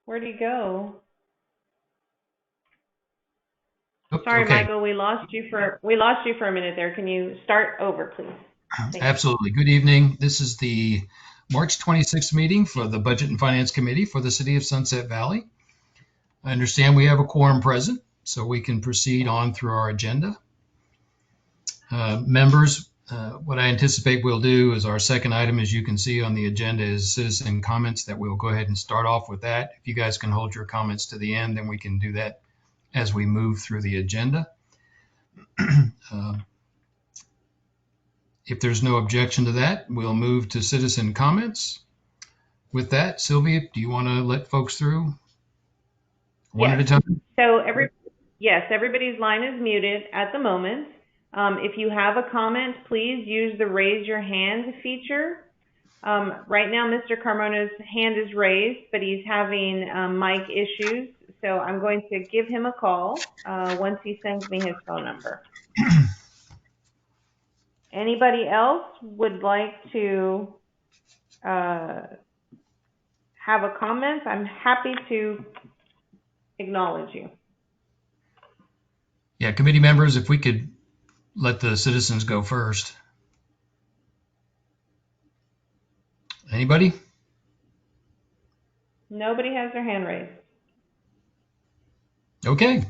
Where'd he go? Oh, Sorry, okay, Michael, we lost you for a minute there. Can you start over, please? Thanks. absolutely. Good evening. This is the March 26th meeting for the Budget and Finance Committee for the City of Sunset Valley. I understand we have a quorum present, so we can proceed on through our agenda. Members, what I anticipate we'll do is our second item, as you can see on the agenda, is citizen comments. That we'll go ahead and start off with that. If you guys can hold your comments to the end, then we can do that as we move through the agenda. If there's no objection to that, we'll move to citizen comments. With that, Sylvia, do you want to let folks through one at Yes. a time? So everybody's line is muted at the moment. If you have a comment, please use the raise your hand feature. Right now, Mr. Carmona's hand is raised, but he's having mic issues. So I'm going to give him a call once he sends me his phone number. Anybody else would like to have a comment? I'm happy to acknowledge you. Yeah, committee members, if we could let the citizens go first. Anybody? Nobody has their hand raised. Okay.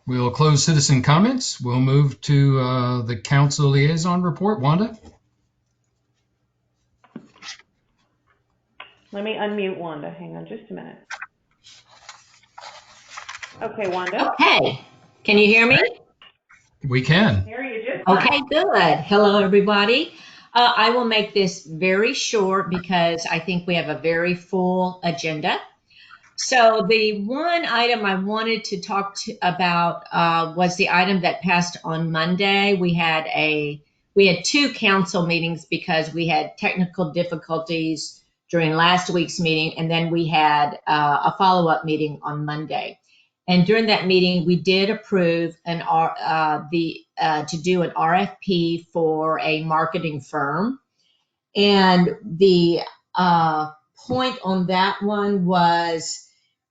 We'll close citizen comments. We'll move to the council liaison report. Wanda? Let me unmute Wanda. Hang on just a minute. Okay, Wanda. Okay. Can you hear me? We can. Hear you just fine. Okay, good. Hello, everybody. I will make this very short because I think we have a very full agenda. So the one item I wanted to talk about was the item that passed on Monday. We had two council meetings because we had technical difficulties during last week's meeting, and then we had a follow-up meeting on Monday. And during that meeting, we did approve to do an RFP for a marketing firm. And the point on that one was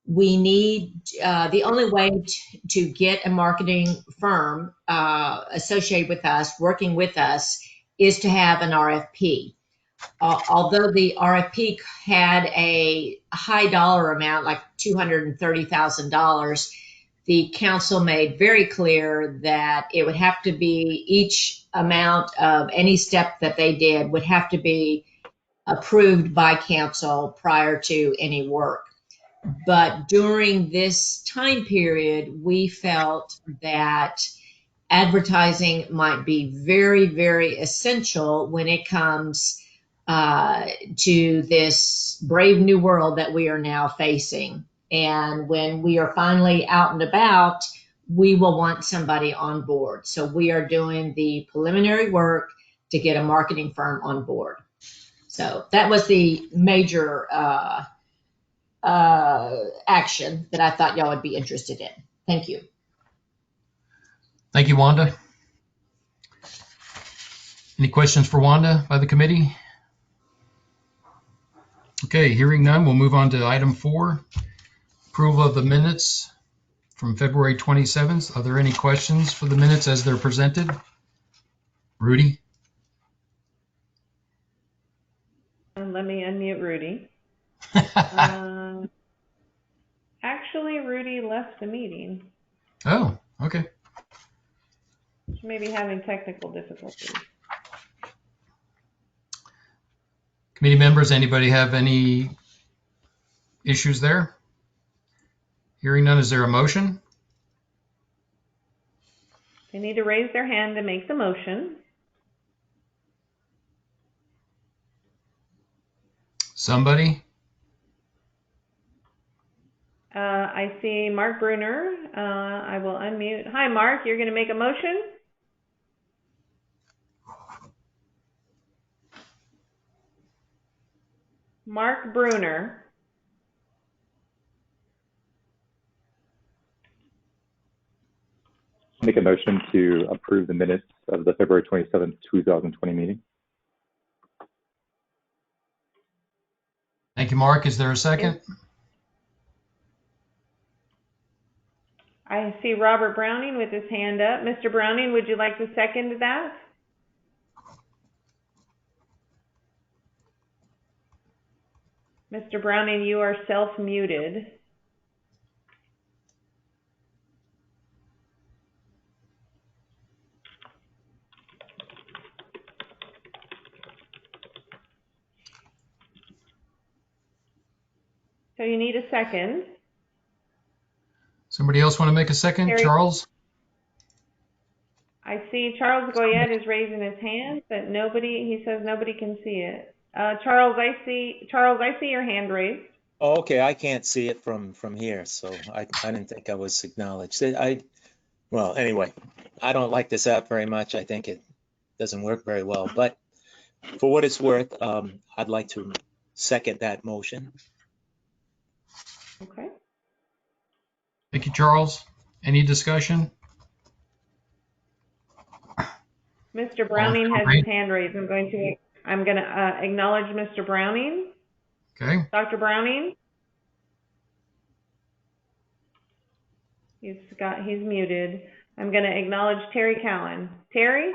we need the only way to get a marketing firm associated with us, working with us, is to have an RFP. Although the RFP had a high dollar amount, like $230,000, the council made very clear that it would have to be each amount of any step that they did would have to be approved by council prior to any work. But during this time period, we felt that advertising might be very, very essential when it comes to this brave new world that we are now facing. And when we are finally out and about, we will want somebody on board. So we are doing the preliminary work to get a marketing firm on board. So that was the major action that I thought y'all would be interested in. Thank you. Thank you, Wanda. Any questions for Wanda by the committee? Okay, hearing none, we'll move on to item 4, approval of the minutes from February 27th. Are there any questions for the minutes as they're presented? Rudy? Let me unmute Rudy. Actually, Rudy left the meeting. Oh, okay. Maybe having technical difficulties. Committee members, anybody have any issues there? Hearing none, is there a motion? They need to raise their hand to make the motion. Somebody? I see Mark Bruner. I will unmute. Hi, Mark. You're going to make a motion? Mark Bruner. Make a motion to approve the minutes of the February 27th, 2020 meeting. Thank you, Mark. Is there a second? I see Robert Browning with his hand up. Mr. Browning, would you like to second that? Mr. Browning, you are self-muted. So you need a second. Somebody else want to make a second? Terry? Charles? I see Charles Goyette is raising his hand, but he says nobody can see it. Charles, I see your hand raised. Oh, okay, I can't see it from here, so I didn't think I was acknowledged. Well, anyway, I don't like this app very much. I think it doesn't work very well, but for what it's worth, I'd like to second that motion. Okay. Thank you, Charles. Any discussion? Mr. Browning has his hand raised. I'm going to acknowledge Mr. Browning. Okay. Dr. Browning? He's muted. I'm going to acknowledge Terry Cowan. Terry?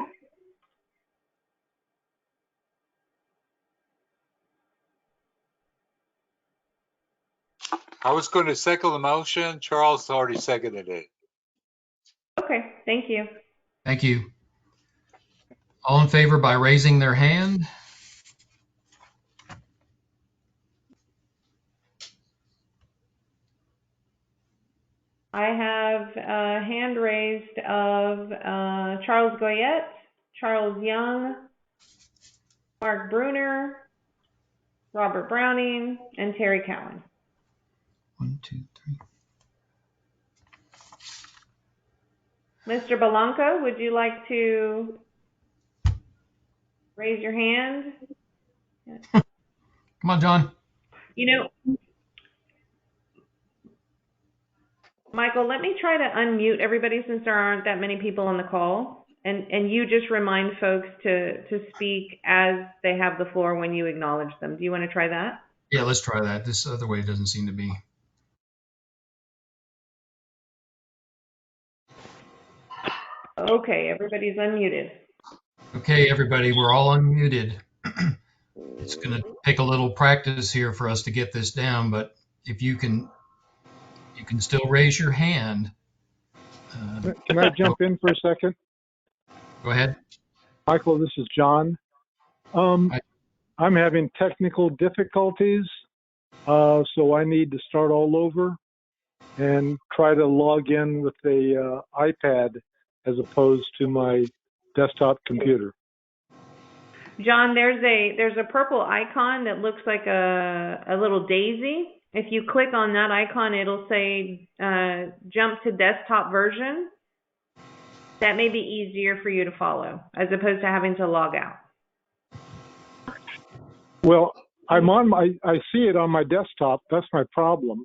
I was going to second the motion. Charles already seconded it. Okay, thank you. Thank you. All in favor by raising their hand? I have a hand raised of Charles Goyette, Charles Young, Mark Bruner, Robert Browning, and Terry Cowan. 1, 2, 3. Mr. Belanca, would you like to raise your hand? Come on, John. You know, Michael, let me try to unmute everybody since there aren't that many people on the call. And you just remind folks to speak as they have the floor when you acknowledge them. Do you want to try that? Yeah, let's try that. This other way doesn't seem to be. Okay, everybody's unmuted. Okay, everybody, we're all unmuted. It's going to take a little practice here for us to get this down, but if you can still raise your hand. Can I jump in for a second? Go ahead. Michael, this is John. I'm having technical difficulties, so I need to start all over and try to log in with the iPad as opposed to my desktop computer. John, there's a purple icon that looks like a little daisy. If you click on that icon, it'll say jump to desktop version. That may be easier for you to follow as opposed to having to log out. Well, I see it on my desktop. That's my problem.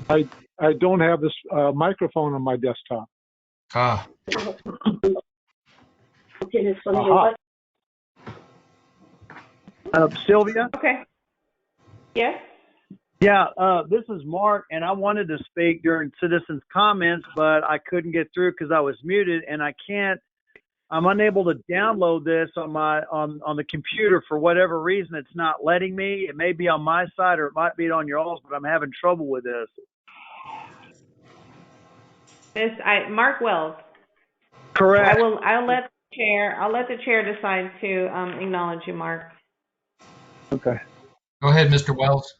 I don't have this microphone on my desktop. Sylvia? Okay. Yes? Yeah, this is Mark, and I wanted to speak during citizens' comments, but I couldn't get through because I was muted, and I'm unable to download this on the computer for whatever reason. It's not letting me. It may be on my side or it might be on your all's, but I'm having trouble with this. Mark Wells. Correct. I'll let the chair decide to acknowledge you, Mark. Okay. Go ahead, Mr. Wells.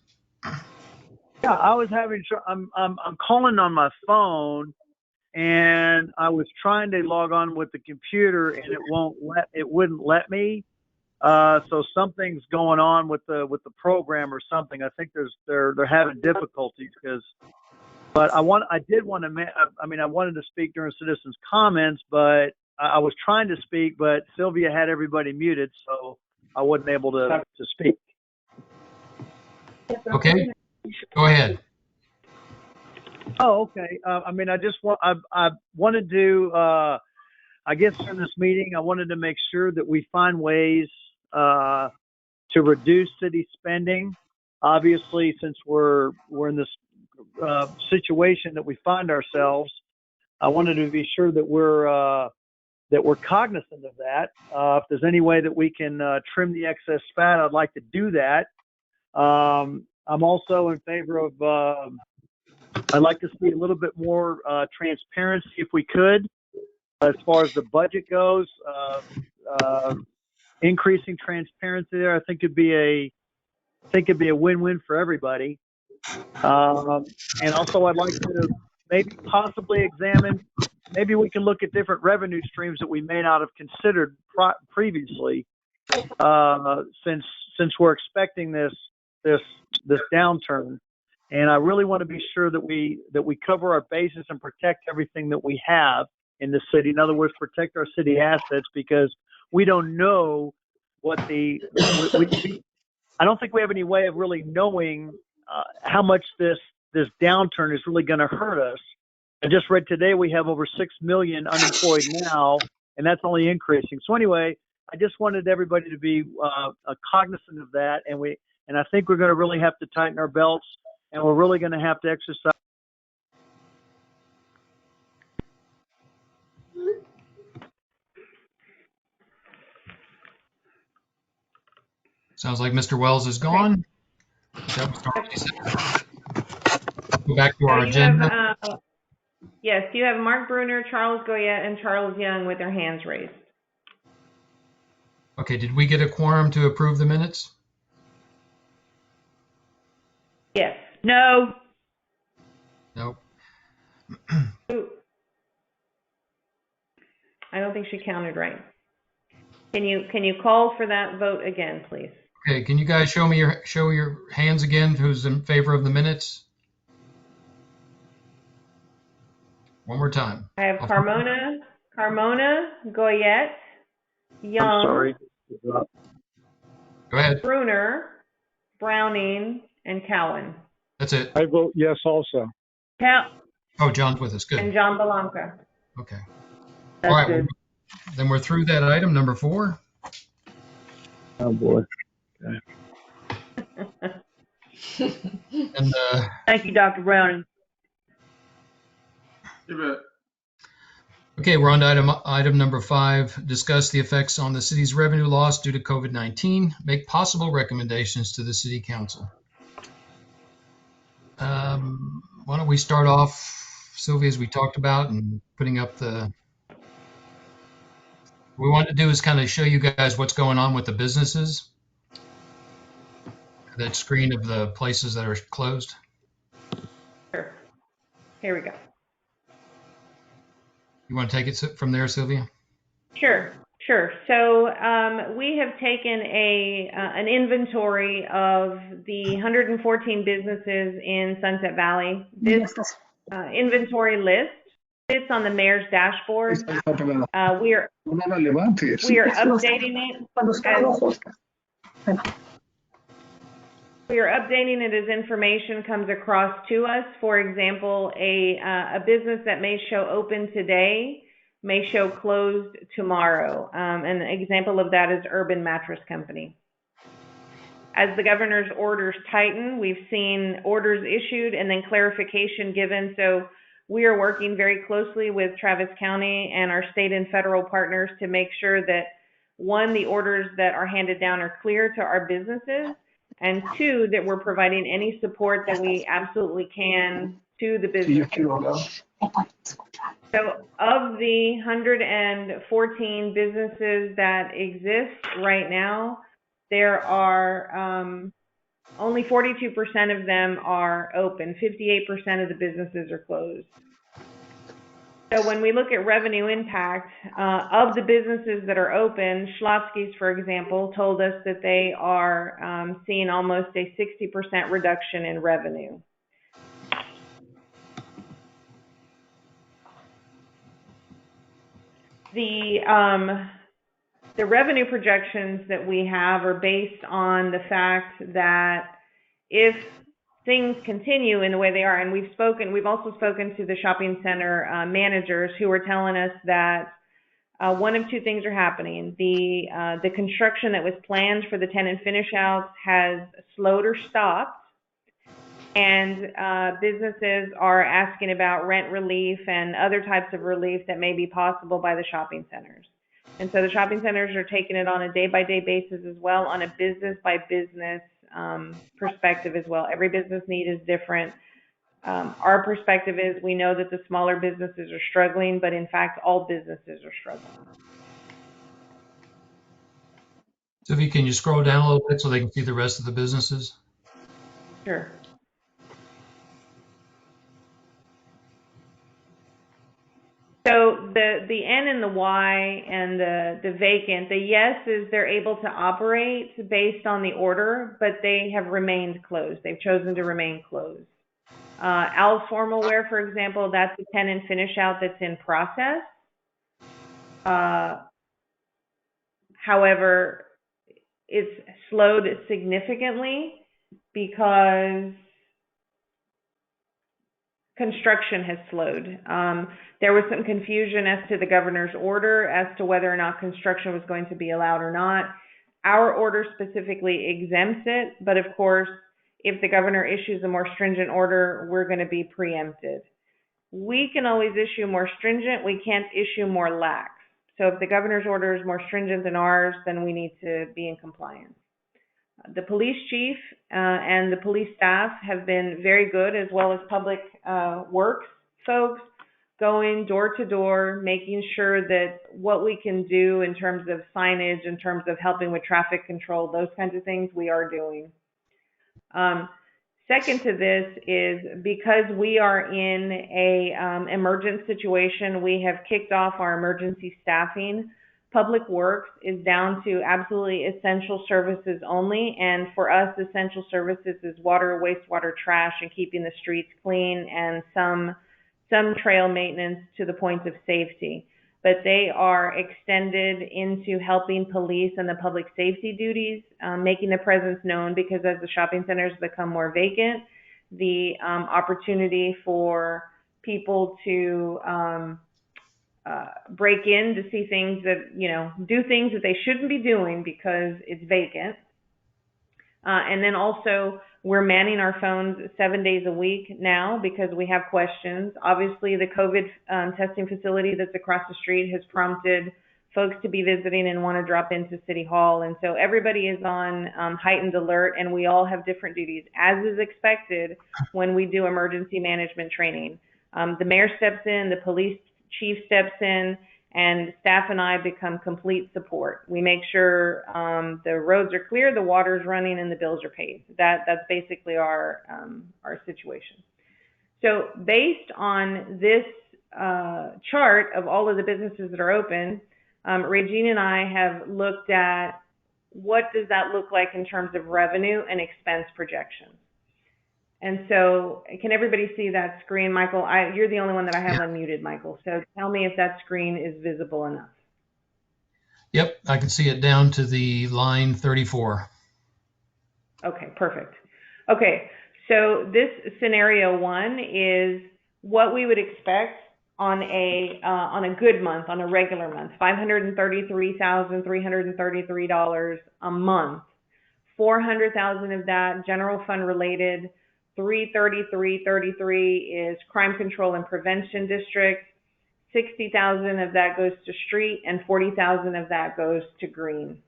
Yeah, I was having. I'm calling on my phone, and I was trying to log on with the computer, and it wouldn't let me. So something's going on with the program or something. I think they're having difficulties but I wanted to speak during citizens' comments, but I was trying to speak, but Sylvia had everybody muted, so I wasn't able to speak. Okay, go ahead. Oh, okay. I wanted to, I guess in this meeting, I wanted to make sure that we find ways to reduce city spending. Obviously, since we're in this situation that we find ourselves, I wanted to be sure that we're cognizant of that. If there's any way that we can trim the excess fat, I'd like to do that. I'm also in favor of, I'd like to see a little bit more transparency if we could, as far as the budget goes. Increasing transparency there, I think it'd be a win-win for everybody. And also, I'd like to maybe possibly examine. Maybe we can look at different revenue streams that we may not have considered previously, since we're expecting this downturn. And I really want to be sure that we cover our bases and protect everything that we have in the city. In other words, protect our city assets, because we don't know what I don't think we have any way of really knowing how much this downturn is really going to hurt us. I just read today we have over 6 million unemployed now, and that's only increasing. So anyway, I just wanted everybody to be cognizant of that, and I think we're going to really have to tighten our belts, and we're really going to have to exercise. Sounds like Mr. Wells is gone. That was already said. Go back to our agenda. Yes, you have Mark Bruner, Charles Goyette, and Charles Young with their hands raised. Okay, did we get a quorum to approve the minutes? Yes. No. Nope. I don't think she counted right. Can you call for that vote again, please? Okay, can you guys show your hands again, who's in favor of the minutes? One more time. I have Carmona, Goyette, Young. I'm sorry. Go ahead. Bruner, Browning, and Cowan. That's it. I vote yes also. Oh, John's with us. Good. And John Belanca. Okay. That's All right. good. Then we're through that item, number 4. Oh boy. And Thank you, Dr. Browning. You bet. okay, we're on to item number 5. Discuss the effects on the city's revenue loss due to COVID-19. Make possible recommendations to the city council. Why don't we start off, Sylvia, as we talked about, and putting up what we want to do is kind of show you guys what's going on with the businesses. That screen of the places that are closed. Sure. Here we go. You want to take it from there, Sylvia? Sure. So we have taken an inventory of the 114 businesses in Sunset Valley. This inventory list sits on the mayor's dashboard. We are updating it. We are updating it as information comes across to us. For example, a business that may show open today may show closed tomorrow. An example of that is Urban Mattress Company. As the governor's orders tighten, we've seen orders issued and then clarification given. So we are working very closely with Travis County and our state and federal partners to make sure that, 1, the orders that are handed down are clear to our businesses, and 2, that we're providing any support that we absolutely can to the businesses. So of the 114 businesses that exist right now, there are only 42% of them are open. 58% of the businesses are closed. So when we look at revenue impact of the businesses that are open, Schlotsky's, for example, told us that they are seeing almost a 60% reduction in revenue. The revenue projections that we have are based on the fact that if things continue in the way they are, and we've also spoken to the shopping center managers who are telling us that one of 2 things are happening. The construction that was planned for the tenant finish outs has slowed or stopped, And businesses are asking about rent relief and other types of relief that may be possible by the shopping centers. And so the shopping centers are taking it on a day-by-day basis as well, on a business-by-business perspective as well. Every business need is different. Our perspective is we know that the smaller businesses are struggling, but in fact, all businesses are struggling. Sylvia, can you scroll down a little bit so they can see the rest of the businesses? Sure. So the N and the Y and the vacant, the yes is they're able to operate based on the order, but they have remained closed. They've chosen to remain closed. Al's Formal Wear, for example, that's a tenant finish out that's in process. However, it's slowed significantly because construction has slowed. There was some confusion as to the governor's order as to whether or not construction was going to be allowed or not. Our order specifically exempts it, but of course, if the governor issues a more stringent order, we're going to be preempted. We can always issue more stringent, we can't issue more lax. So if the governor's order is more stringent than ours, then we need to be in compliance. The police chief and the police staff have been very good, as well as public works folks, going door to door, making sure that what we can do in terms of signage, in terms of helping with traffic control, those kinds of things we are doing. Second to this is because we are in a emergent situation, we have kicked off our emergency staffing. Public Works is down to absolutely essential services only, and for us, essential services is water, wastewater, trash, and keeping the streets clean, and some trail maintenance to the point of safety. But they are extended into helping police and the public safety duties, making the presence known, because as the shopping centers become more vacant, the opportunity for people to break in to see things that, do things that they shouldn't be doing because it's vacant. And then also we're manning our phones 7 days a week now because we have questions. Obviously the COVID testing facility that's across the street has prompted folks to be visiting and want to drop into City Hall. And so everybody is on heightened alert, and we all have different duties, as is expected when we do emergency management training. The mayor steps in, the police chief steps in, and staff and I become complete support. We make sure the roads are clear, the water's running, and the bills are paid. That's basically our situation. So based on this chart of all of the businesses that are open, Regina and I have looked at what does that look like in terms of revenue and expense projections. And so can everybody see that screen? Michael, you're the only one that I have unmuted, Michael. So tell me if that screen is visible enough. Yep, I can see it down to the line 34. Okay, perfect. Okay, so this scenario one is what we would expect on a good month, on a regular month, $533,333 a month. $400,000 of that general fund related. $333.33 is crime control and prevention district. $60,000 of that goes to street, and $40,000 of that goes to green.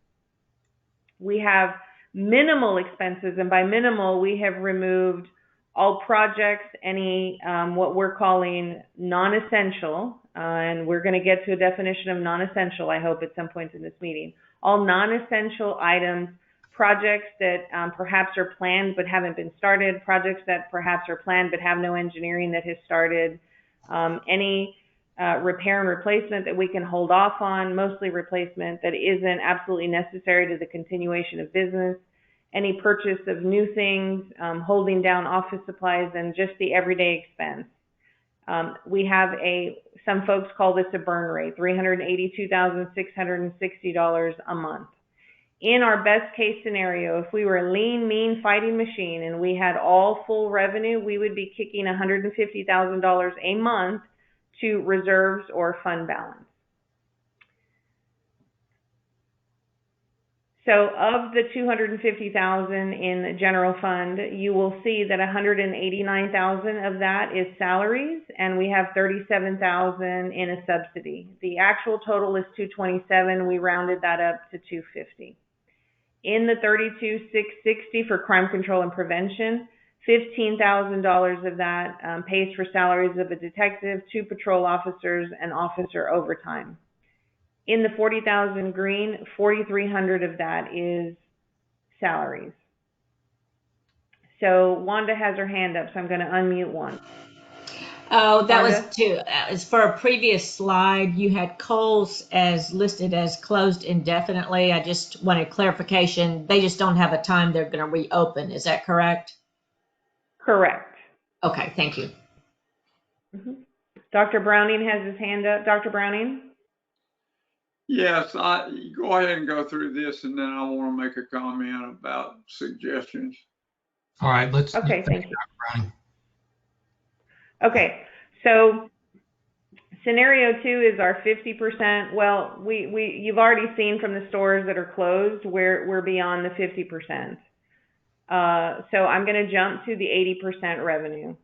We have minimal expenses, and by minimal, we have removed all projects, any what we're calling non-essential, and we're going to get to a definition of non-essential, I hope, at some point in this meeting. All non-essential items, projects that perhaps are planned but haven't been started, projects that perhaps are planned but have no engineering that has started, any repair and replacement that we can hold off on, mostly replacement that isn't absolutely necessary to the continuation of business, any purchase of new things, holding down office supplies, and just the everyday expense. We have some folks call this a burn rate, $382,660 a month. In our best case scenario, if we were a lean, mean fighting machine and we had all full revenue, we would be kicking $150,000 a month to reserves or fund balance. So of the 250,000 in the general fund, you will see that 189,000 of that is salaries, and we have 37,000 in a subsidy. The actual total is 227. We rounded that up to 250. In the 32,660 for crime control and prevention, $15,000 of that pays for salaries of a detective, 2 patrol officers, and officer overtime. In the 40,000 green, 4,300 of that is salaries. So Wanda has her hand up, so I'm going to unmute Wanda. Oh, that Wanda? was to, as for a previous slide, you had Kohl's as listed as closed indefinitely. I just wanted clarification. They just don't have a time they're going to reopen. Is that correct? Correct. Okay, thank you. Dr. Browning has his hand up. Dr. Browning? Yes, go ahead and go through this, and then I want to make a comment about suggestions. All right, let's. Okay, thank you. Dr. Browning. Okay, so scenario 2 is our 50%. Well, you've already seen from the stores that are closed, we're beyond the 50%. So I'm going to jump to the 80% revenue.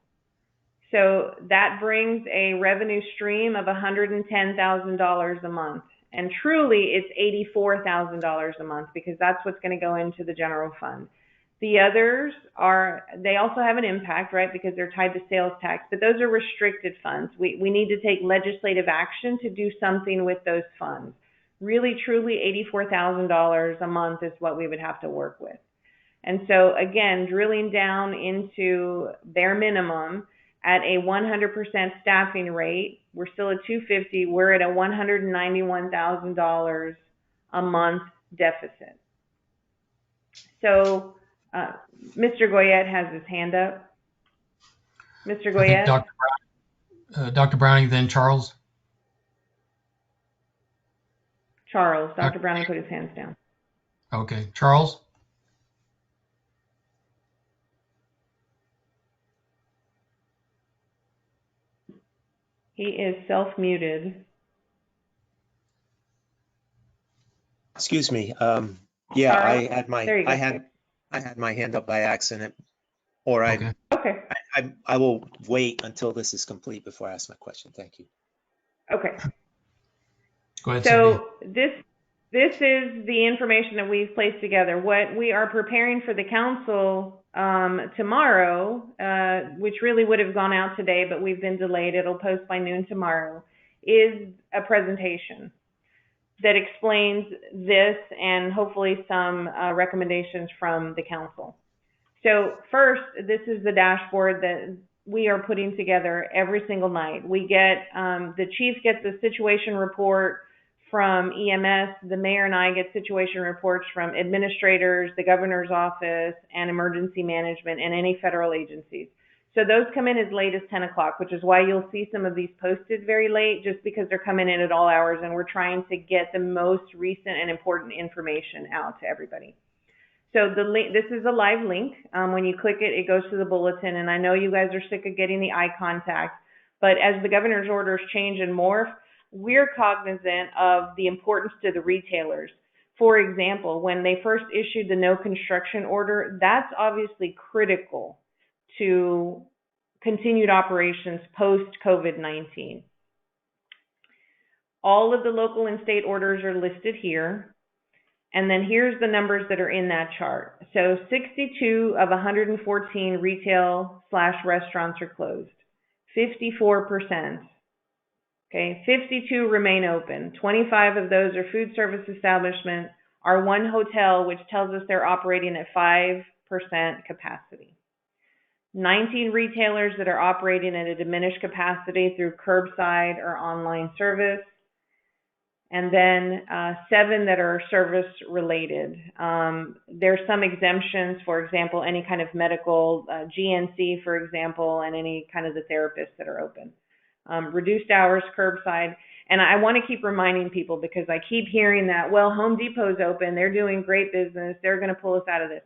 So that brings a revenue stream of $110,000 a month. And truly, it's $84,000 a month because that's what's going to go into the general fund. The others they also have an impact, right, because they're tied to sales tax, but those are restricted funds. We need to take legislative action to do something with those funds. Really, truly, $84,000 a month is what we would have to work with. And so, again, drilling down into bare minimum, at a 100% staffing rate, we're still at 250. We're at a $191,000 a month deficit. So, Mr. Goyette has his hand up. Mr. Goyette? Dr. Browning, then Charles. Charles. Dr. Browning put his hands down. Okay, Charles. He is self-muted. Excuse me. Charles? I had my There you go. I had my hand up by accident, or Okay. Okay. I will wait until this is complete before I ask my question. Thank you. Okay. Go ahead. So this is the information that we've placed together. What we are preparing for the council tomorrow, which really would have gone out today, but we've been delayed. It'll post by noon tomorrow, is a presentation that explains this and hopefully some recommendations from the council. So first, this is the dashboard that we are putting together every single night. We get, the chief gets a situation report from EMS, the mayor and I get situation reports from administrators, the governor's office, and emergency management, and any federal agencies. So those come in as late as 10 o'clock, which is why you'll see some of these posted very late, just because they're coming in at all hours, and we're trying to get the most recent and important information out to everybody. So the link, this is a live link. When you click it, it goes to the bulletin, and I know you guys are sick of getting the eye contact, but as the governor's orders change and morph, we're cognizant of the importance to the retailers. For example, when they first issued the no construction order, that's obviously critical to continued operations post-COVID-19. All of the local and state orders are listed here. And then here's the numbers that are in that chart. So 62 of 114 retail/restaurants are closed, 54%. Okay, 52 remain open. 25 of those are food service establishments. Our one hotel, which tells us they're operating at 5% capacity. 19 retailers that are operating at a diminished capacity through curbside or online service. And then 7 that are service related. There's some exemptions, for example, any kind of medical, GNC, for example, and any kind of the therapists that are open. Reduced hours, curbside. And I want to keep reminding people, because I keep hearing that, well, Home Depot's open, they're doing great business, they're going to pull us out of this.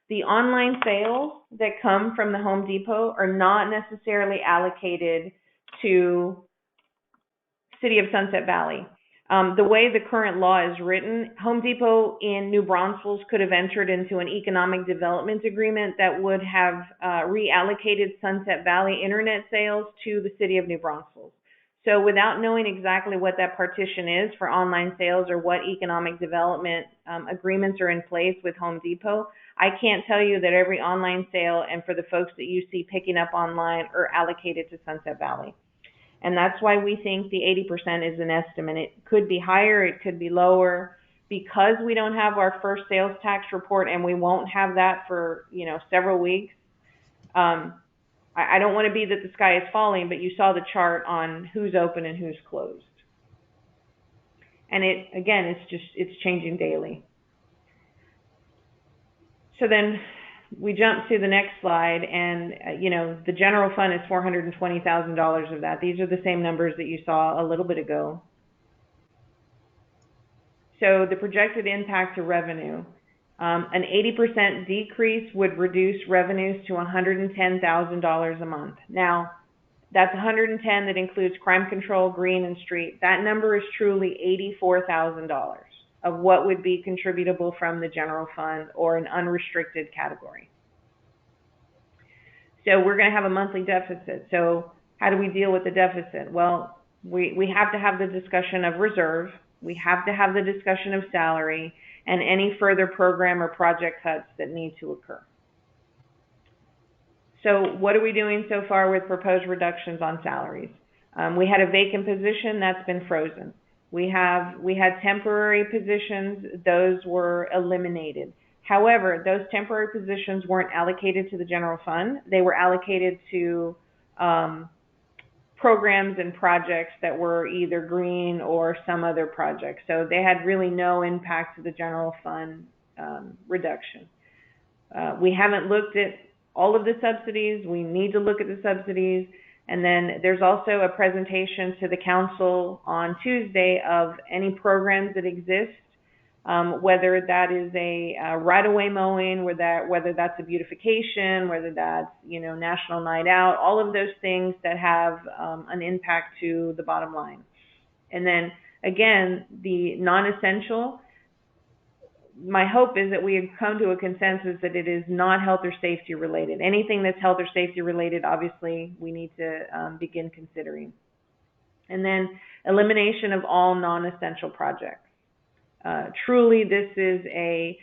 The online sales that come from the Home Depot are not necessarily allocated to City of Sunset Valley. The way the current law is written, Home Depot in New Braunfels could have entered into an economic development agreement that would have reallocated Sunset Valley internet sales to the city of New Braunfels. So without knowing exactly what that partition is for online sales or what economic development agreements are in place with Home Depot, I can't tell you that every online sale and for the folks that you see picking up online are allocated to Sunset Valley. And that's why we think the 80% is an estimate. It could be higher, it could be lower. Because we don't have our first sales tax report and we won't have that for, several weeks, I don't want to be that the sky is falling, but you saw the chart on who's open and who's closed. And it's changing daily. So then we jump to the next slide, and the general fund is $420,000 of that. These are the same numbers that you saw a little bit ago. So the projected impact to revenue, an 80% decrease would reduce revenues to $110,000 a month. Now, that's 110 that includes crime control, green, and street. That number is truly $84,000 of what would be contributable from the general fund or an unrestricted category. So we're going to have a monthly deficit. So how do we deal with the deficit? Well, we have to have the discussion of reserve. We have to have the discussion of salary and any further program or project cuts that need to occur. So what are we doing so far with proposed reductions on salaries? We had a vacant position that's been frozen. We had temporary positions, those were eliminated. However, those temporary positions weren't allocated to the general fund. They were allocated to programs and projects that were either green or some other project. So they had really no impact to the general fund reduction. We haven't looked at all of the subsidies. We need to look at the subsidies. And then there's also a presentation to the council on Tuesday of any programs that exist, whether that is a right-of-way mowing, whether that's a beautification, whether that's National Night Out, all of those things that have an impact to the bottom line. And then again, the non-essential. My hope is that we have come to a consensus that it is not health or safety related. Anything that's health or safety related, obviously, we need to begin considering. And then elimination of all non-essential projects. Truly, this is a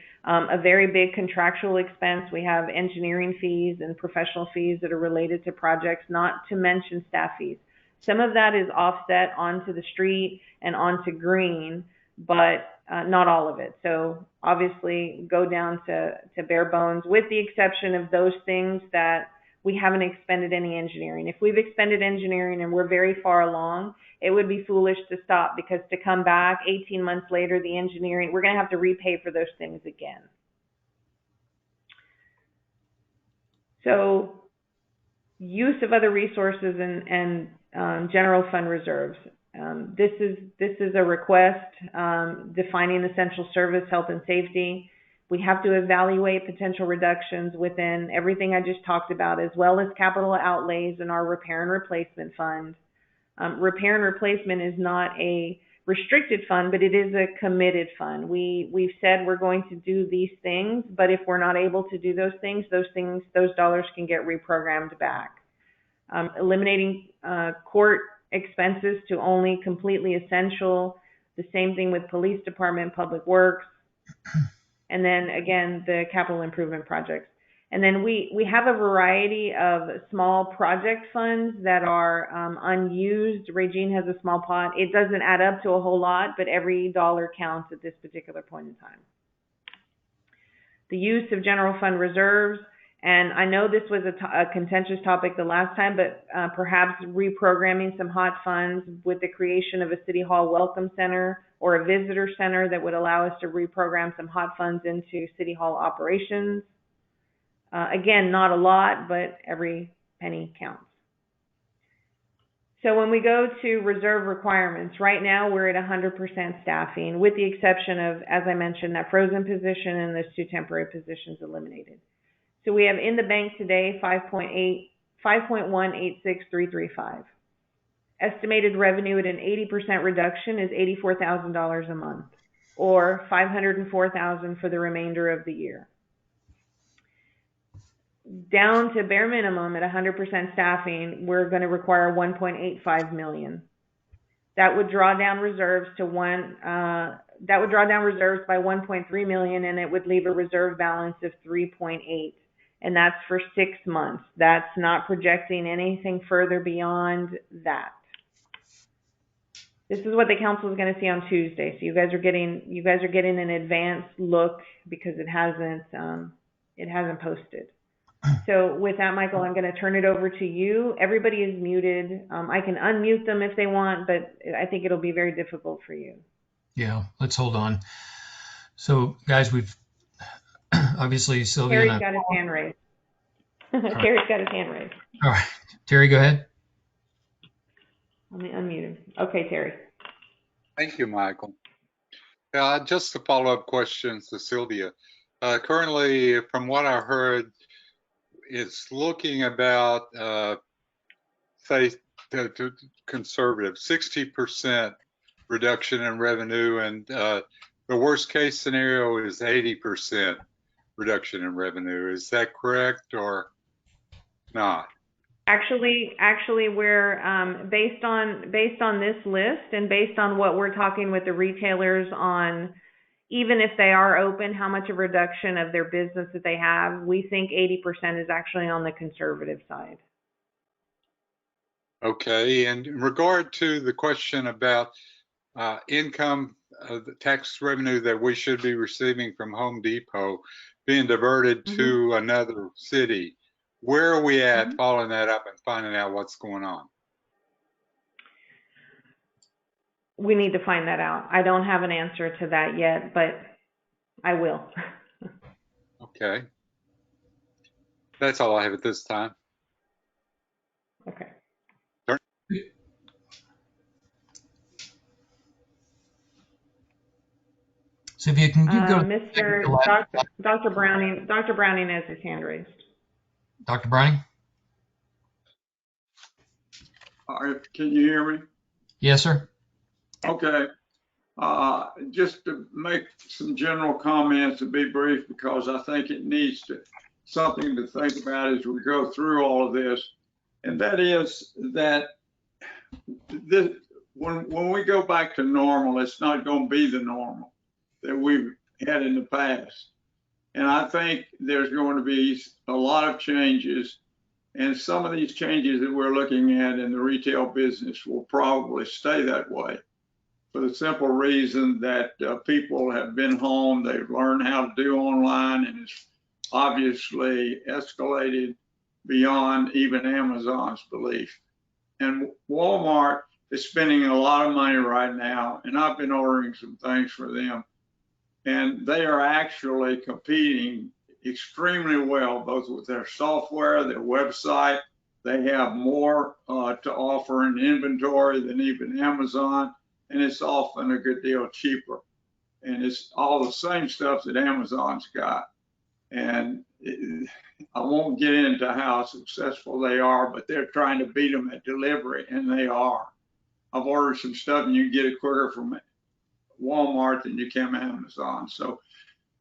very big contractual expense. We have engineering fees and professional fees that are related to projects, not to mention staff fees. Some of that is offset onto the street and onto green, but not all of it. So obviously go down to bare bones, with the exception of those things that we haven't expended any engineering. If we've expended engineering and we're very far along, it would be foolish to stop, because to come back 18 months later, the engineering, we're going to have to repay for those things again. So use of other resources and general fund reserves. This is a request defining essential service, health and safety. We have to evaluate potential reductions within everything I just talked about, as well as capital outlays in our repair and replacement fund. Repair and replacement is not a restricted fund, but it is a committed fund. We've said we're going to do these things, but if we're not able to do those dollars can get reprogrammed back. Eliminating court expenses to only completely essential. The same thing with police department, public works, and then again the capital improvement projects. And then we have a variety of small project funds that are unused. Regine has a small pot. It doesn't add up to a whole lot, but every dollar counts at this particular point in time. The use of general fund reserves. And I know this was a contentious topic the last time, but perhaps reprogramming some hot funds with the creation of a City Hall Welcome Center or a visitor center that would allow us to reprogram some hot funds into City Hall operations. Again, not a lot, but every penny counts. So when we go to reserve requirements, right now we're at 100% staffing, with the exception of, as I mentioned, that frozen position and those 2 temporary positions eliminated. So we have in the bank today 5.186335. estimated revenue at an 80% reduction is $84,000 a month, or $504,000 for the remainder of the year. Down to bare minimum at 100% staffing, we're going to require $1.85 million. That would draw down reserves by $1.3 million, and it would leave a reserve balance of $3.8, and that's for 6 months. That's not projecting anything further beyond that. This is what the council is going to see on Tuesday. So you guys are getting an advanced look because it hasn't posted. So with that, Michael, I'm going to turn it over to you. Everybody is muted. I can unmute them if they want, but I think it'll be very difficult for you. Yeah, let's hold on. So guys, we've obviously Sylvia. Terry's got his hand raised. Terry's got his hand raised. All right, Terry, go ahead. Let me unmute him. Okay, Terry. Thank you, Michael. Just a follow-up question to Sylvia. Currently, from what I heard, it's looking about, say, conservative, 60% reduction in revenue, and the worst case scenario is 80% reduction in revenue. Is that correct or not? Actually, we're based on this list and based on what we're talking with the retailers on, even if they are open, how much of a reduction of their business that they have, we think 80% is actually on the conservative side. Okay, and in regard to the question about income, the tax revenue that we should be receiving from Home Depot being diverted to another city, where are we at following that up and finding out what's going on? We need to find that out. I don't have an answer to that yet, but I will. Okay. That's all I have at this time. Okay. So if you can go, Dr. Browning has his hand raised. Dr. Browning? All right, can you hear me? Yes, sir. Okay. Just to make some general comments and be brief, because I think it needs something to think about as we go through all of this. And that is that when we go back to normal, it's not going to be the normal that we've had in the past. And I think there's going to be a lot of changes, and some of these changes that we're looking at in the retail business will probably stay that way, for the simple reason that people have been home, they've learned how to do online, and it's obviously escalated beyond even Amazon's belief. And Walmart is spending a lot of money right now, and I've been ordering some things for them. And they are actually competing extremely well, both with their software, their website. They have more to offer in inventory than even Amazon, and it's often a good deal cheaper. And it's all the same stuff that Amazon's got. And I won't get into how successful they are, but they're trying to beat them at delivery, and they are. I've ordered some stuff, and you can get it quicker from Walmart than you can Amazon. So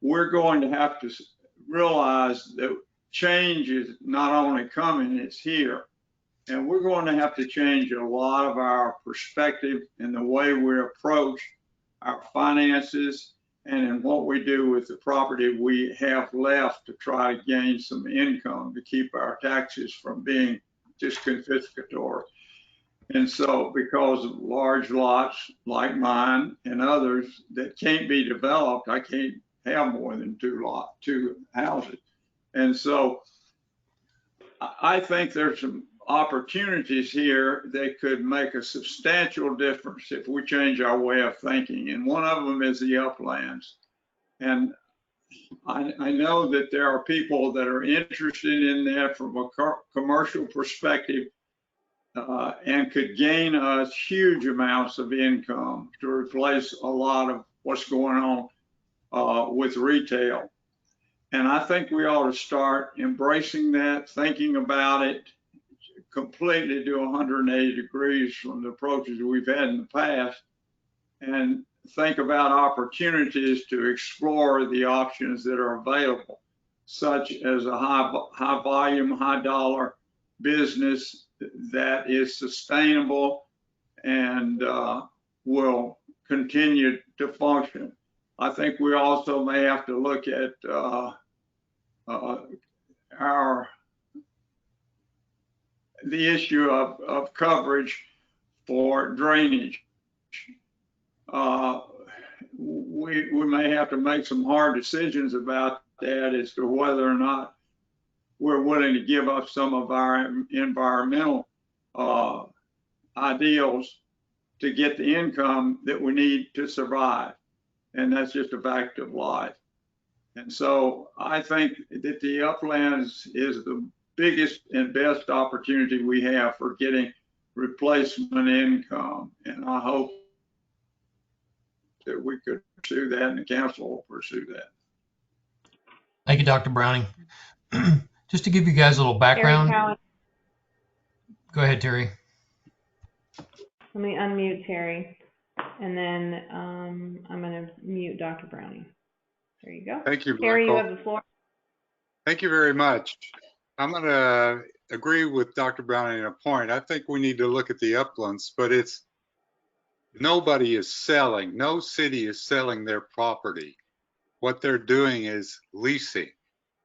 we're going to have to realize that change is not only coming, it's here. And we're going to have to change a lot of our perspective in the way we approach our finances and in what we do with the property we have left to try to gain some income to keep our taxes from being just confiscatory. And so, because of large lots like mine and others that can't be developed, I can't have more than two houses. And so I think there's some opportunities here that could make a substantial difference if we change our way of thinking. And one of them is the uplands. And I know that there are people that are interested in that from a commercial perspective, and could gain us huge amounts of income to replace a lot of what's going on with retail. And I think we ought to start embracing that, thinking about it, completely do 180 degrees from the approaches we've had in the past and think about opportunities to explore the options that are available, such as a high volume, high dollar business that is sustainable and will continue to function. I think we also may have to look at the issue of coverage for drainage. We may have to make some hard decisions about that as to whether or not we're willing to give up some of our environmental ideals to get the income that we need to survive. And that's just a fact of life. And so I think that the uplands is the biggest and best opportunity we have for getting replacement income. And I hope that we could pursue that and the council will pursue that. Thank you, Dr. Browning. Just to give you guys a little background. Go ahead, Terry. Let me unmute Terry, and then I'm going to mute Dr. Browning. There you go. Thank you, Terry, Michael. you have the floor. Thank you very much. I'm going to agree with Dr. Browning on a point. I think we need to look at the uplands, but nobody is selling. No city is selling their property. What they're doing is leasing.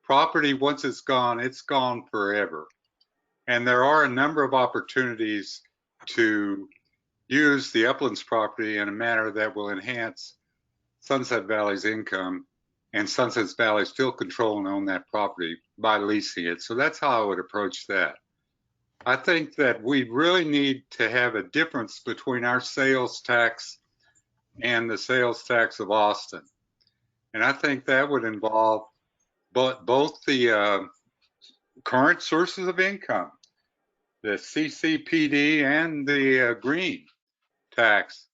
Property, once it's gone forever. And there are a number of opportunities to use the uplands property in a manner that will enhance Sunset Valley's income, and Sunset Valley still control and own that property by leasing it. So that's how I would approach that. I think that we really need to have a difference between our sales tax and the sales tax of Austin. And I think that would involve both the current sources of income, the CCPD and the green tax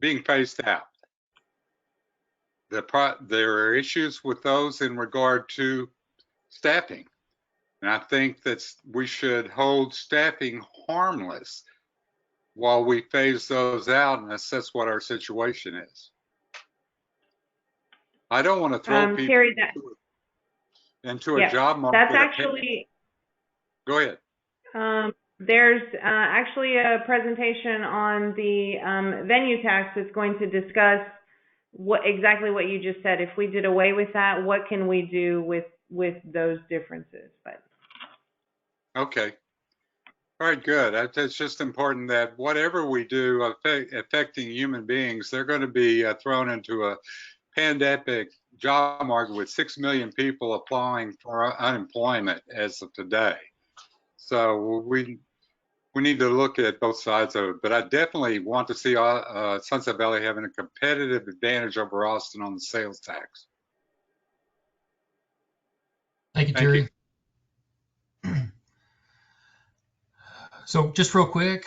being phased out. There are issues with those in regard to staffing. And I think that we should hold staffing harmless while we phase those out and assess what our situation is. I don't want to throw people Terry, into a job market. That's actually. Go ahead. There's actually a presentation on the venue tax that's going to discuss exactly what you just said. If we did away with that, what can we do with those differences? But okay. All right, good. It's just important that whatever we do affecting human beings, they're going to be thrown into a pandemic job market with 6 million people applying for unemployment as of today. So we need to look at both sides of it, but I definitely want to see Sunset Valley having a competitive advantage over Austin on the sales tax. Thank you, Terry. So just real quick,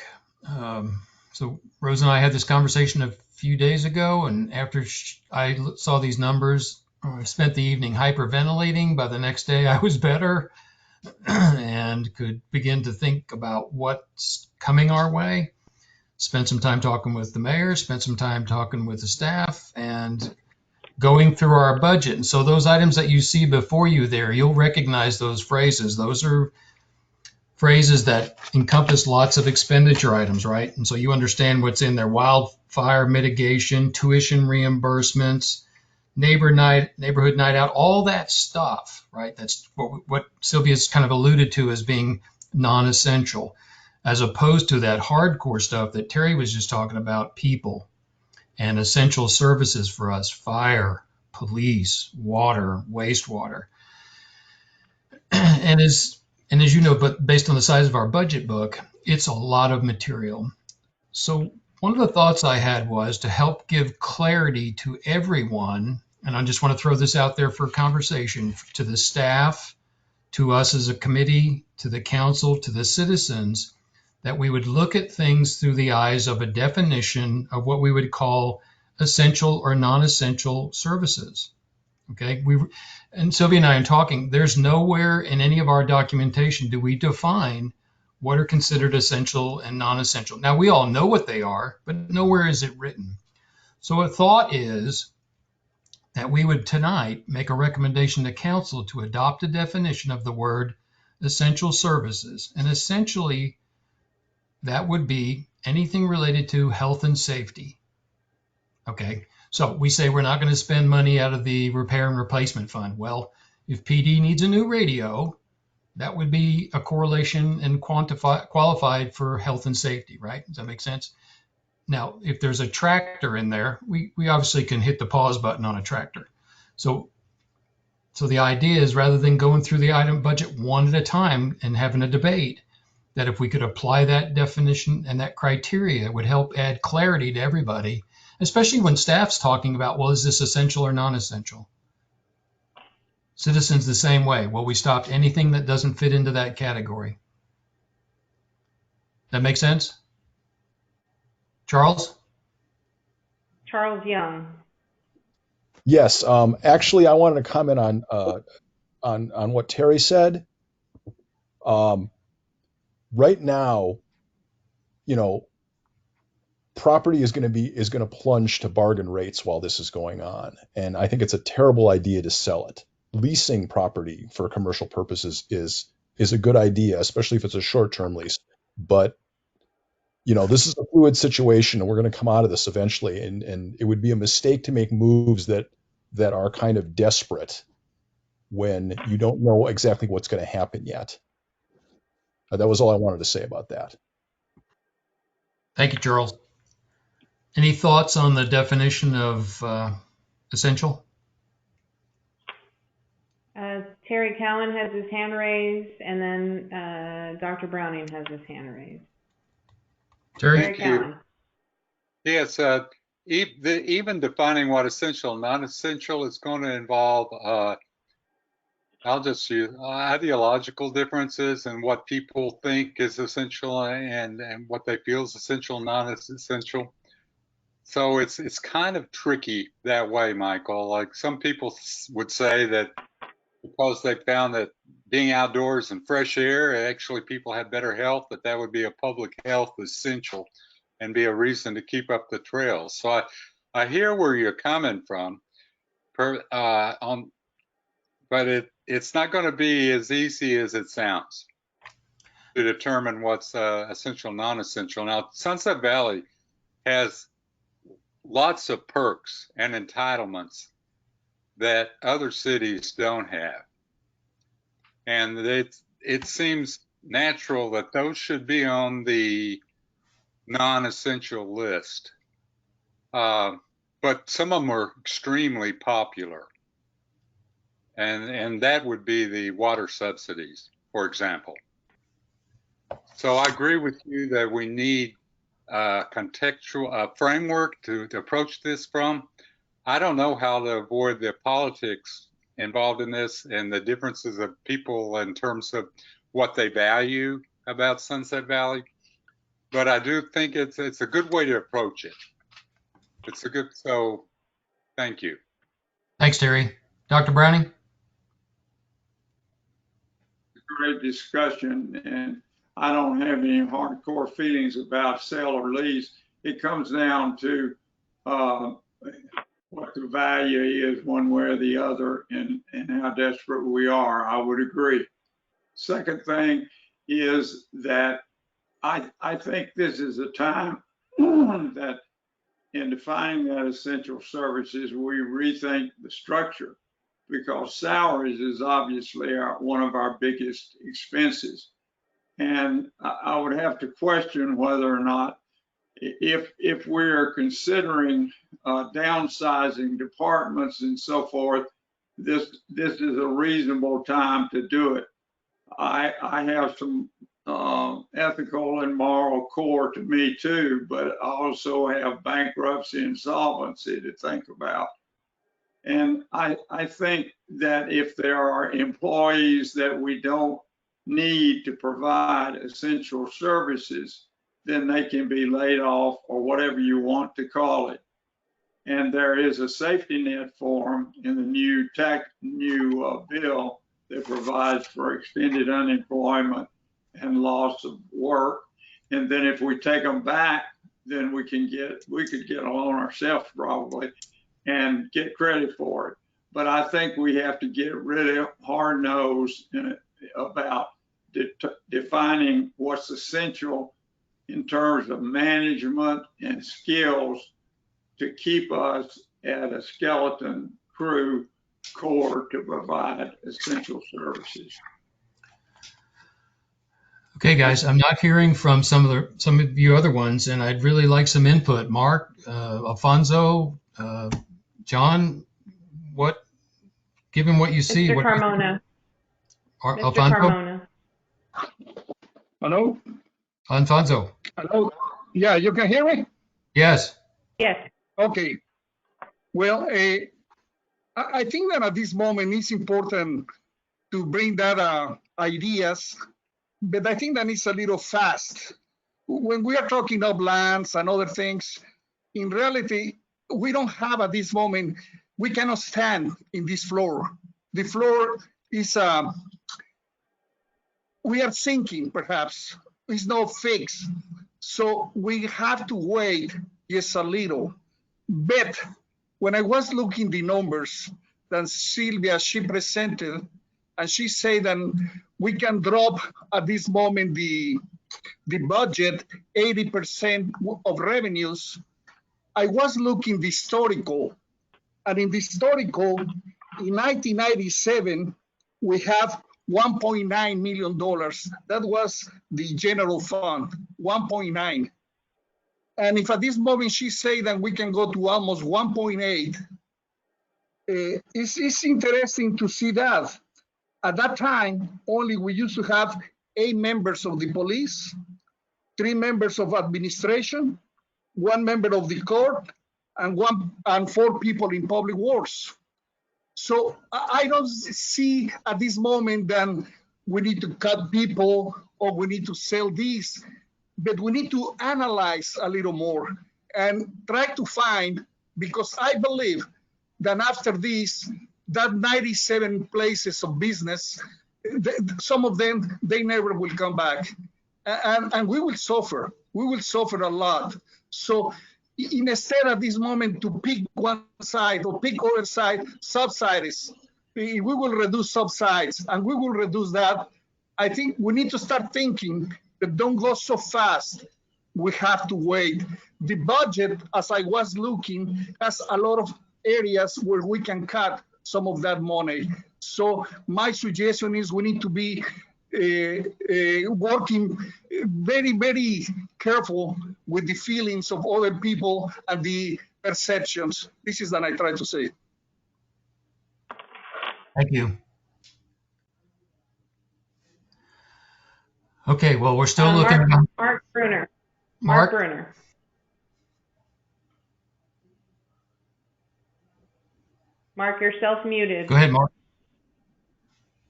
so Rose and I had this conversation a few days ago, and after I saw these numbers, I spent the evening hyperventilating. By the next day, I was better and could begin to think about what's coming our way. Spent some time talking with the mayor, spent some time talking with the staff, and going through our budget. And so those items that you see before you there, you'll recognize those phrases. Those are phrases that encompass lots of expenditure items, right? And so you understand what's in there: wildfire mitigation, tuition reimbursements, neighborhood night out, all that stuff, right? That's what Sylvia's kind of alluded to as being non-essential, as opposed to that hardcore stuff that Terry was just talking about: people and essential services for us: fire, police, water, wastewater. And as you know, but based on the size of our budget book, it's a lot of material. So one of the thoughts I had was to help give clarity to everyone, and I just want to throw this out there for conversation, to the staff, to us as a committee, to the council, to the citizens, that we would look at things through the eyes of a definition of what we would call essential or non-essential services. Okay, and Sylvia and I are talking, there's nowhere in any of our documentation do we define what are considered essential and non-essential. Now, we all know what they are, but nowhere is it written. So a thought is that we would tonight make a recommendation to council to adopt a definition of the word essential services. And essentially, that would be anything related to health and safety. Okay, so we say we're not going to spend money out of the repair and replacement fund. Well, if PD needs a new radio, that would be a correlation and qualified for health and safety, right? Does that make sense? Now, if there's a tractor in there, we obviously can hit the pause button on a tractor. So the idea is, rather than going through the item budget one at a time and having a debate, that if we could apply that definition and that criteria, it would help add clarity to everybody, especially when staff's talking about, well, is this essential or non-essential? Citizens the same way. Well, we stopped anything that doesn't fit into that category. That make sense? Charles? Charles Young. Yes. Actually, I wanted to comment on what Terry said. Right now, property is going to plunge to bargain rates while this is going on, and I think it's a terrible idea to sell it. Leasing property for commercial purposes is a good idea, especially if it's a short-term lease. But this is a fluid situation, and we're going to come out of this eventually. And it would be a mistake to make moves that are kind of desperate when you don't know exactly what's going to happen yet. That was all I wanted to say about that. Thank you, Charles. Any thoughts on the definition of essential? Terry Cowan has his hand raised, and then Dr. Browning has his hand raised. Terry Cowan. Yes, even defining what essential and non-essential is going to involve, I'll just use ideological differences and what people think is essential and what they feel is essential, non-essential. So it's kind of tricky that way, Michael. Like some people would say that because they found that being outdoors and fresh air, actually people had better health, that would be a public health essential and be a reason to keep up the trails. So I hear where you're coming from, but it's not going to be as easy as it sounds to determine what's essential, non-essential. Now, Sunset Valley has lots of perks and entitlements that other cities don't have. And it seems natural that those should be on the non-essential list. But some of them are extremely popular. And that would be the water subsidies, for example. So I agree with you that we need a contextual framework to approach this from. I don't know how to avoid the politics involved in this and the differences of people in terms of what they value about Sunset Valley, but I do think it's a good way to approach it. So thank you. Thanks, Terry. Dr. Browning? Great discussion, and I don't have any hardcore feelings about sell or lease. It comes down to what the value is one way or the other and how desperate we are. I would agree. Second thing is that I think this is a time that in defining that essential services, we rethink the structure, because salaries is obviously one of our biggest expenses. And I would have to question whether or not, if we're considering downsizing departments and so forth, this is a reasonable time to do it. I have some ethical and moral core to me too, but I also have bankruptcy and insolvency to think about. And I think that if there are employees that we don't need to provide essential services, then they can be laid off or whatever you want to call it. And there is a safety net for them in the new bill that provides for extended unemployment and loss of work. And then if we take them back, then we could get a loan ourselves probably and get credit for it. But I think we have to get rid of hard-nosed about defining what's essential in terms of management and skills to keep us at a skeleton crew core to provide essential services. Okay, guys, I'm not hearing from some of you other ones, and I'd really like some input. Mark, Alfonso, John, given what you see, Mr. Carmona. Mr. Alfonso? Carmona. Hello? Alfonso. Hello? Yeah, you can hear me? Yes. Yes. Okay. Well, I think that at this moment it's important to bring that ideas, but I think that it's a little fast. When we are talking of lands and other things, in reality, we don't have at this moment, we cannot stand in this floor. The floor is, we are sinking perhaps, it's not fixed. So we have to wait just a little. But when I was looking the numbers that Sylvia, she presented, and she said that we can drop at this moment the budget 80% of revenues. I was looking the historical, and in the historical, in 1997, we have $1.9 million. That was the general fund, 1.9. And if at this moment she say that we can go to almost 1.8, it's interesting to see that. At that time, only we used to have 8 members of the police, 3 members of administration, 1 member of the court, and 4 people in public works. So I don't see at this moment that we need to cut people or we need to sell these, but we need to analyze a little more and try to find, because I believe that after this, that 97 places of business, some of them, they never will come back. And we will suffer. We will suffer a lot. So instead at this moment to pick one side or pick other side, subsidies, we will reduce subsides and we will reduce that. I think we need to start thinking that don't go so fast. We have to wait. The budget, as I was looking, has a lot of areas where we can cut some of that money. So my suggestion is we need to be working very, very careful with the feelings of other people and the perceptions. This is what I try to say. Thank you. Okay, well, we're still looking. Mark Bruner. Mark Bruner. Mark, you're self-muted. Go ahead, Mark.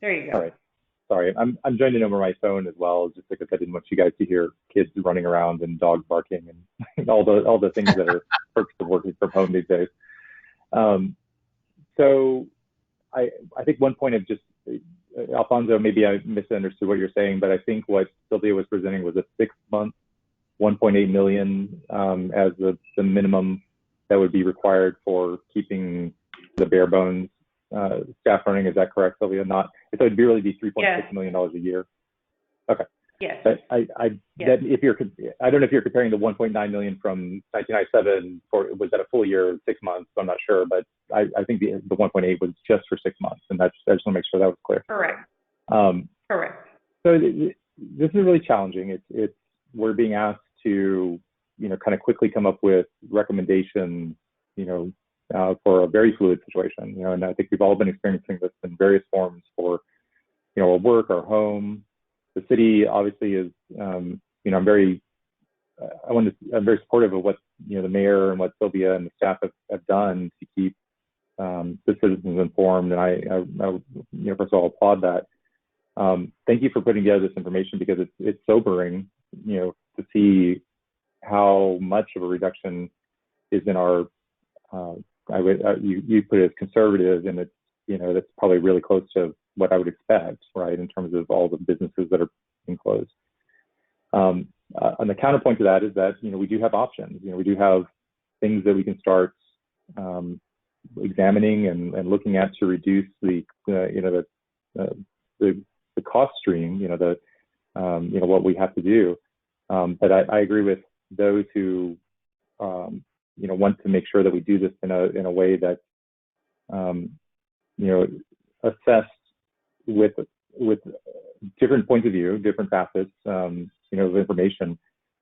There you go. All right. Sorry, I'm joining over my phone as well, just because I didn't want you guys to hear kids running around and dogs barking and all the things that are perks of working from home these days. So I think one point of just, Alfonso, maybe I misunderstood what you're saying, but I think what Sylvia was presenting was a 6-month, 1.8 million as the minimum that would be required for keeping the bare bones staff running. Is that correct, Sylvia? Not, so it'd really be $3.6 million a year. Okay. Yes. But that if you're, I don't know if you're comparing the 1.9 million from 1997 was that a full year, 6 months? I'm not sure, but I think the 1.8 was just for 6 months, and I just want to make sure that was clear. Correct. Correct. So this is really challenging. We're being asked to, kind of quickly come up with recommendations, for a very fluid situation, and I think we've all been experiencing this in various forms for, our work, our home. The city obviously is, I'm very supportive of what, the mayor and what Sylvia and the staff have done to keep the citizens informed. And I first of all, applaud that. Thank you for putting together this information, because it's sobering, to see how much of a reduction is in our you put it as conservative, and it's, that's probably really close to what I would expect, right, in terms of all the businesses that are being closed. And the counterpoint to that is that, we do have options. We do have things that we can start examining and looking at to reduce the cost stream, what we have to do. But I agree with those who, want to make sure that we do this in a way that, assessed with different points of view, different facets, of information,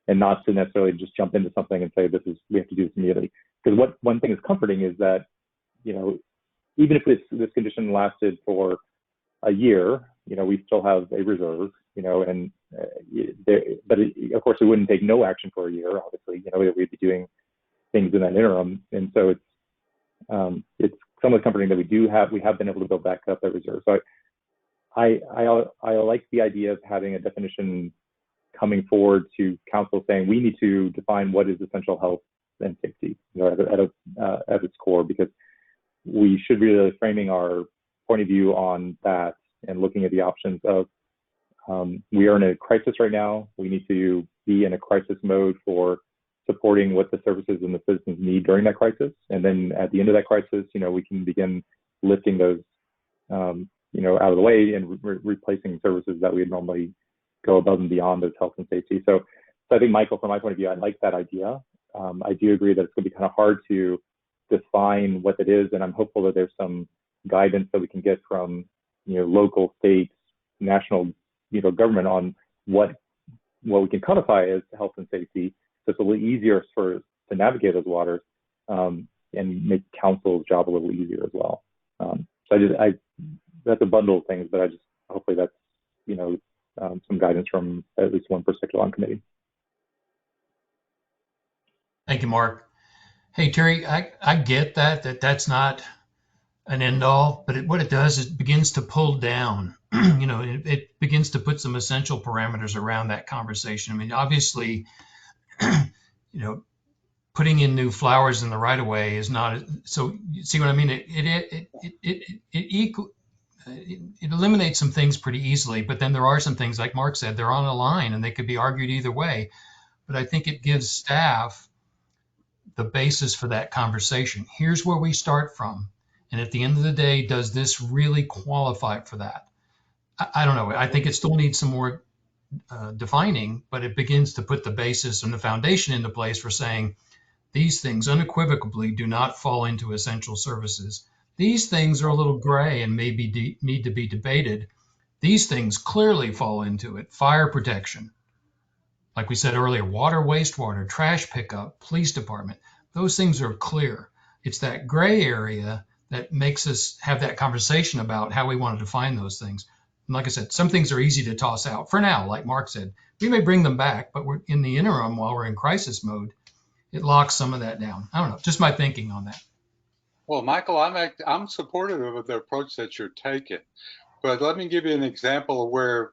and not to necessarily just jump into something and say, we have to do this immediately. Because one thing is comforting is that, even if this condition lasted for a year, we still have a reserve, but of course, we wouldn't take no action for a year, obviously, we'd be doing things in that interim. And so it's somewhat comforting that we have been able to build back up that reserve. So I like the idea of having a definition coming forward to council saying we need to define what is essential health and safety, at its core, because we should be really framing our point of view on that and looking at the options of we are in a crisis right now. We need to be in a crisis mode for supporting what the services and the citizens need during that crisis. And then at the end of that crisis, we can begin lifting those, out of the way and replacing services that we would normally go above and beyond as health and safety. So I think, Michael, from my point of view, I like that idea. I do agree that it's going to be kind of hard to define what it is, and I'm hopeful that there's some guidance that we can get from, local, state, national, government on what we can codify as health and safety, so it's a little easier to navigate those waters, and make council's job a little easier as well. So that's a bundle of things, but hopefully that's, some guidance from at least one perspective on committee. Thank you, Mark. Hey, Terry, I get that's not an end all, but what it does is it begins to pull down, it begins to put some essential parameters around that conversation. I mean, obviously, putting in new flowers in the right of way is not, so you see what I mean? It eliminates some things pretty easily, but then there are some things, like Mark said, they're on a line and they could be argued either way. But I think it gives staff the basis for that conversation. Here's where we start from. And at the end of the day, does this really qualify for that? I don't know. I think it still needs some more defining, but it begins to put the basis and the foundation into place for saying these things unequivocally do not fall into essential services. These things are a little gray and maybe need to be debated. These things clearly fall into it. Fire protection, like we said earlier, water, wastewater, trash pickup, police department. Those things are clear. It's that gray area that makes us have that conversation about how we want to define those things. And like I said, some things are easy to toss out for now, like Mark said. We may bring them back, but we're in the interim while we're in crisis mode. It locks some of that down. I don't know, just my thinking on that. Well, Michael, I'm supportive of the approach that you're taking, but let me give you an example of where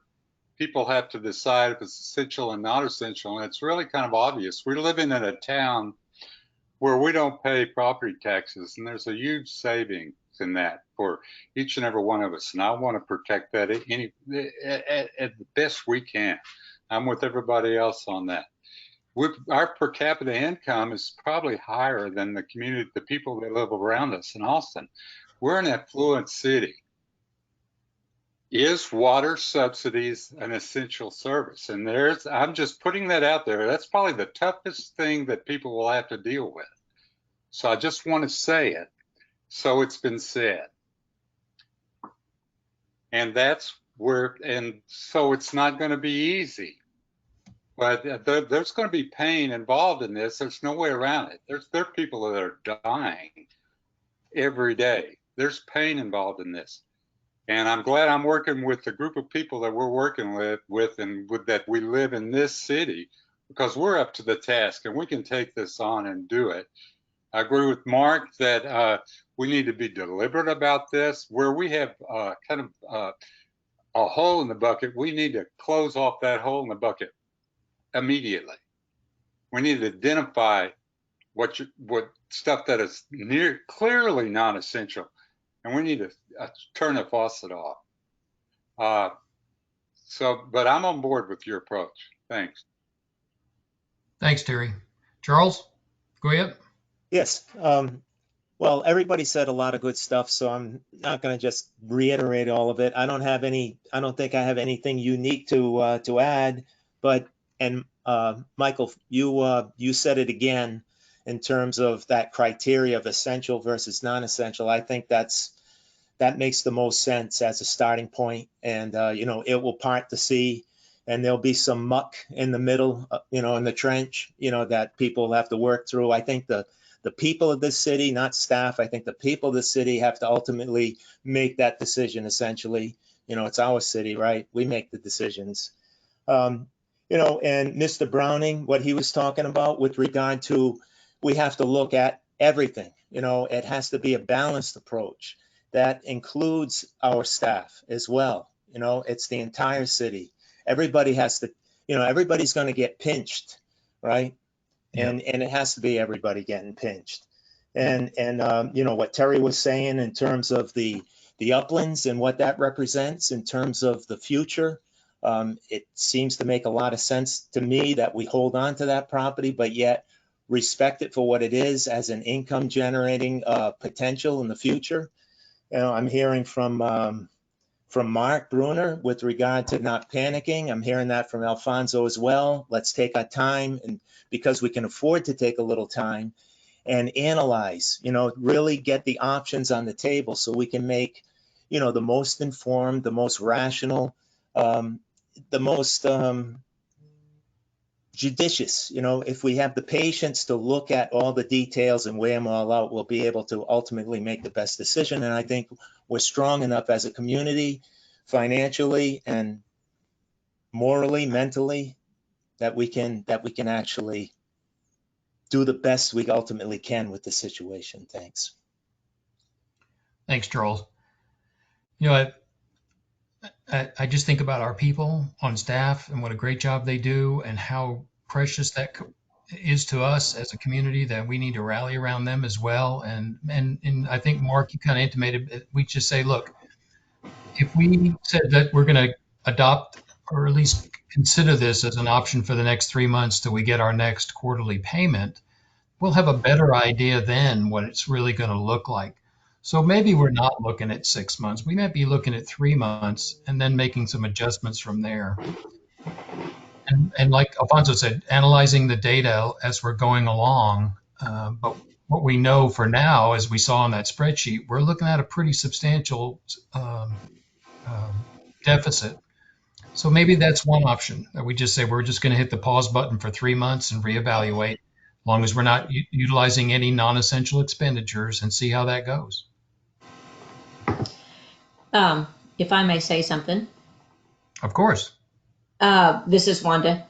people have to decide if it's essential and not essential, and it's really kind of obvious. We're living in a town where we don't pay property taxes, and there's a huge savings in that for each and every one of us, and I want to protect that at the best we can. I'm with everybody else on that. Our per capita income is probably higher than the community, the people that live around us in Austin. We're an affluent city. Is water subsidies an essential service? And I'm just putting that out there. That's probably the toughest thing that people will have to deal with. So I just want to say it, so it's been said. And so it's not going to be easy. But there's going to be pain involved in this. There's no way around it. There are people that are dying every day. There's pain involved in this. And I'm glad I'm working with the group of people that we're working with and that we live in this city, because we're up to the task and we can take this on and do it. I agree with Mark that we need to be deliberate about this. Where we have kind of a hole in the bucket, we need to close off that hole in the bucket immediately. We need to identify what stuff that is clearly non-essential, and we need to turn the faucet off. But I'm on board with your approach. Thanks. Thanks, Terry. Charles, go ahead. Yes. Well, everybody said a lot of good stuff, so I'm not going to just reiterate all of it. I don't think I have anything unique to add, but, and Michael, you said it again in terms of that criteria of essential versus non-essential. I think that makes the most sense as a starting point. And, it will part the sea, and there'll be some muck in the middle, in the trench, that people have to work through. I think the people of this city, not staff, I think the people of the city have to ultimately make that decision, essentially. It's our city, right? We make the decisions. And Mr. Browning, what he was talking about with regard to, we have to look at everything. It has to be a balanced approach. That includes our staff as well. It's the entire city. Everybody has to, everybody's going to get pinched, right? Yeah. And it has to be everybody getting pinched. And what Terry was saying in terms of the uplands and what that represents in terms of the future, it seems to make a lot of sense to me that we hold on to that property, but yet respect it for what it is as an income generating potential in the future. I'm hearing from Mark Bruner with regard to not panicking. I'm hearing that from Alfonso as well. Let's take our time, and because we can afford to take a little time and analyze, really get the options on the table so we can make, the most informed, the most rational, the most judicious. If we have the patience to look at all the details and weigh them all out, we'll be able to ultimately make the best decision. And I think we're strong enough as a community, financially and morally, mentally, that we can actually do the best we ultimately can with the situation. Thanks. Thanks, Charles. I just think about our people on staff and what a great job they do and how precious that is to us as a community, that we need to rally around them as well. And I think, Mark, you kind of intimated, we just say, look, if we said that we're going to adopt or at least consider this as an option for the next 3 months till we get our next quarterly payment, we'll have a better idea then what it's really going to look like. So maybe we're not looking at 6 months. We might be looking at 3 months and then making some adjustments from there. And like Alfonso said, analyzing the data as we're going along. But what we know for now, as we saw on that spreadsheet, we're looking at a pretty substantial deficit. So maybe that's one option, that we just say we're just going to hit the pause button for 3 months and reevaluate, as long as we're not utilizing any non-essential expenditures, and see how that goes. If I may say something. Of course. This is Wanda.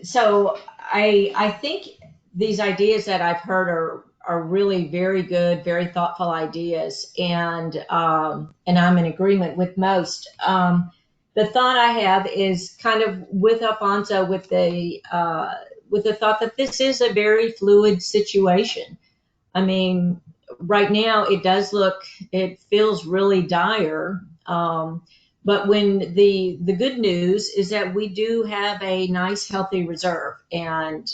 So I think these ideas that I've heard are really very good, very thoughtful ideas, and I'm in agreement with most. The thought I have is kind of with Alfonso, with the thought that this is a very fluid situation. I mean, right now it feels really dire. But when the good news is that we do have a nice, healthy reserve. And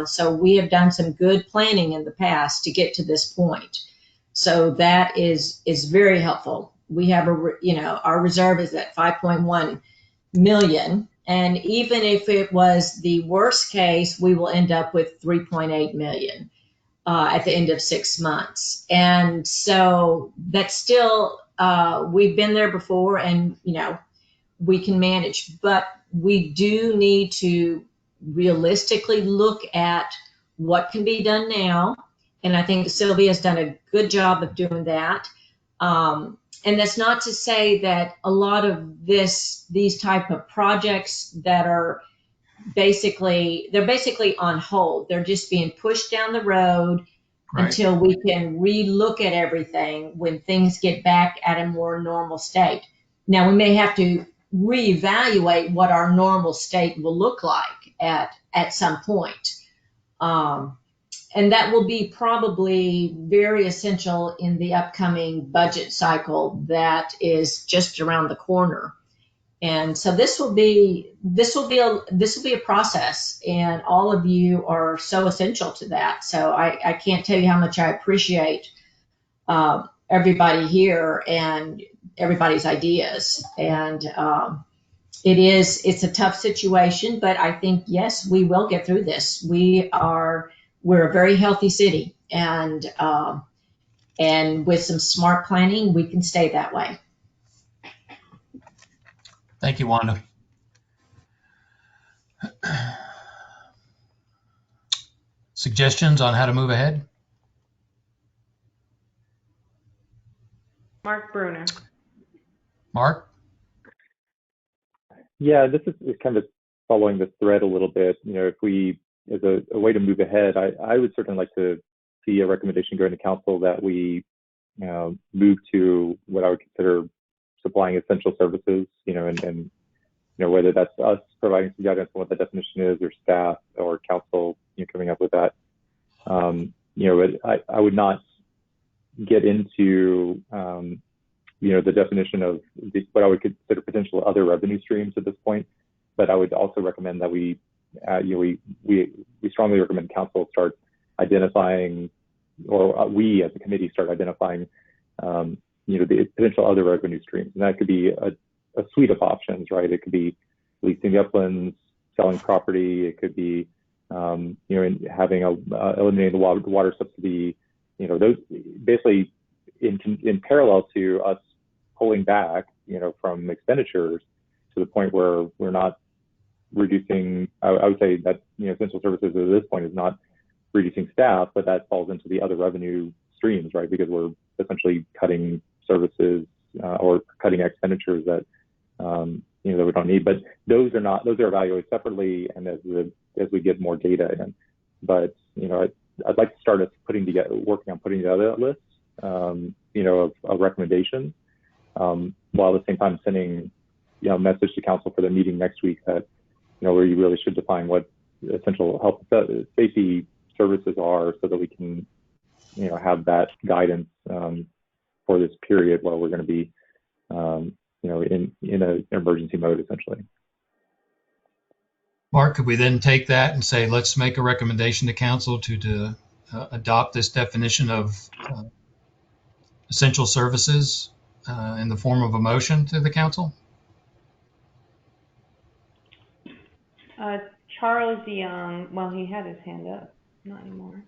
so we have done some good planning in the past to get to this point. So that is very helpful. We have our reserve is at 5.1 million. And even if it was the worst case, we will end up with 3.8 million at the end of 6 months. And so that's still, we've been there before, and, we can manage, but we do need to realistically look at what can be done now. And I think Sylvia has done a good job of doing that. And that's not to say that a lot of these type of projects that are basically on hold. They're just being pushed down the road until we can relook at everything when things get back at a more normal state. Now, we may have to reevaluate what our normal state will look like at some point. And that will be probably very essential in the upcoming budget cycle that is just around the corner. And so this will be a process, and all of you are so essential to that. So I can't tell you how much I appreciate everybody here and everybody's ideas. And it's a tough situation, but I think, yes, we will get through this. We're a very healthy city, and with some smart planning, we can stay that way. Thank you, Wanda. Suggestions on how to move ahead? Mark Bruner. Mark? Yeah, this is kind of following the thread a little bit. If we, as a way to move ahead, I would certainly like to see a recommendation going to council that we move to what I would consider supplying essential services, and whether that's us providing some guidance on what the definition is, or staff or council, coming up with that. I would not get into, the definition of what I would consider potential other revenue streams at this point. But I would also recommend that we strongly recommend council start identifying, or we as a committee start identifying, the potential other revenue streams. And that could be a suite of options, right? It could be leasing the uplands, selling property. It could be, having eliminating the water subsidy. Those basically in parallel to us pulling back, from expenditures to the point where we're not reducing. I would say that essential services at this point is not reducing staff, but that falls into the other revenue streams, right? Because we're essentially cutting services or cutting expenditures that that we don't need. But those are evaluated separately, and as we get more data in. But I'd like to start us working on putting together that list, of recommendations, while at the same time sending a message to council for the meeting next week that where you really should define what essential health safety services are, so that we can have that guidance for this period while we're going to be in an emergency mode, essentially. Mark, could we then take that and say, let's make a recommendation to council to adopt this definition of essential services in the form of a motion to the council? Charles Young, well, he had his hand up, not anymore.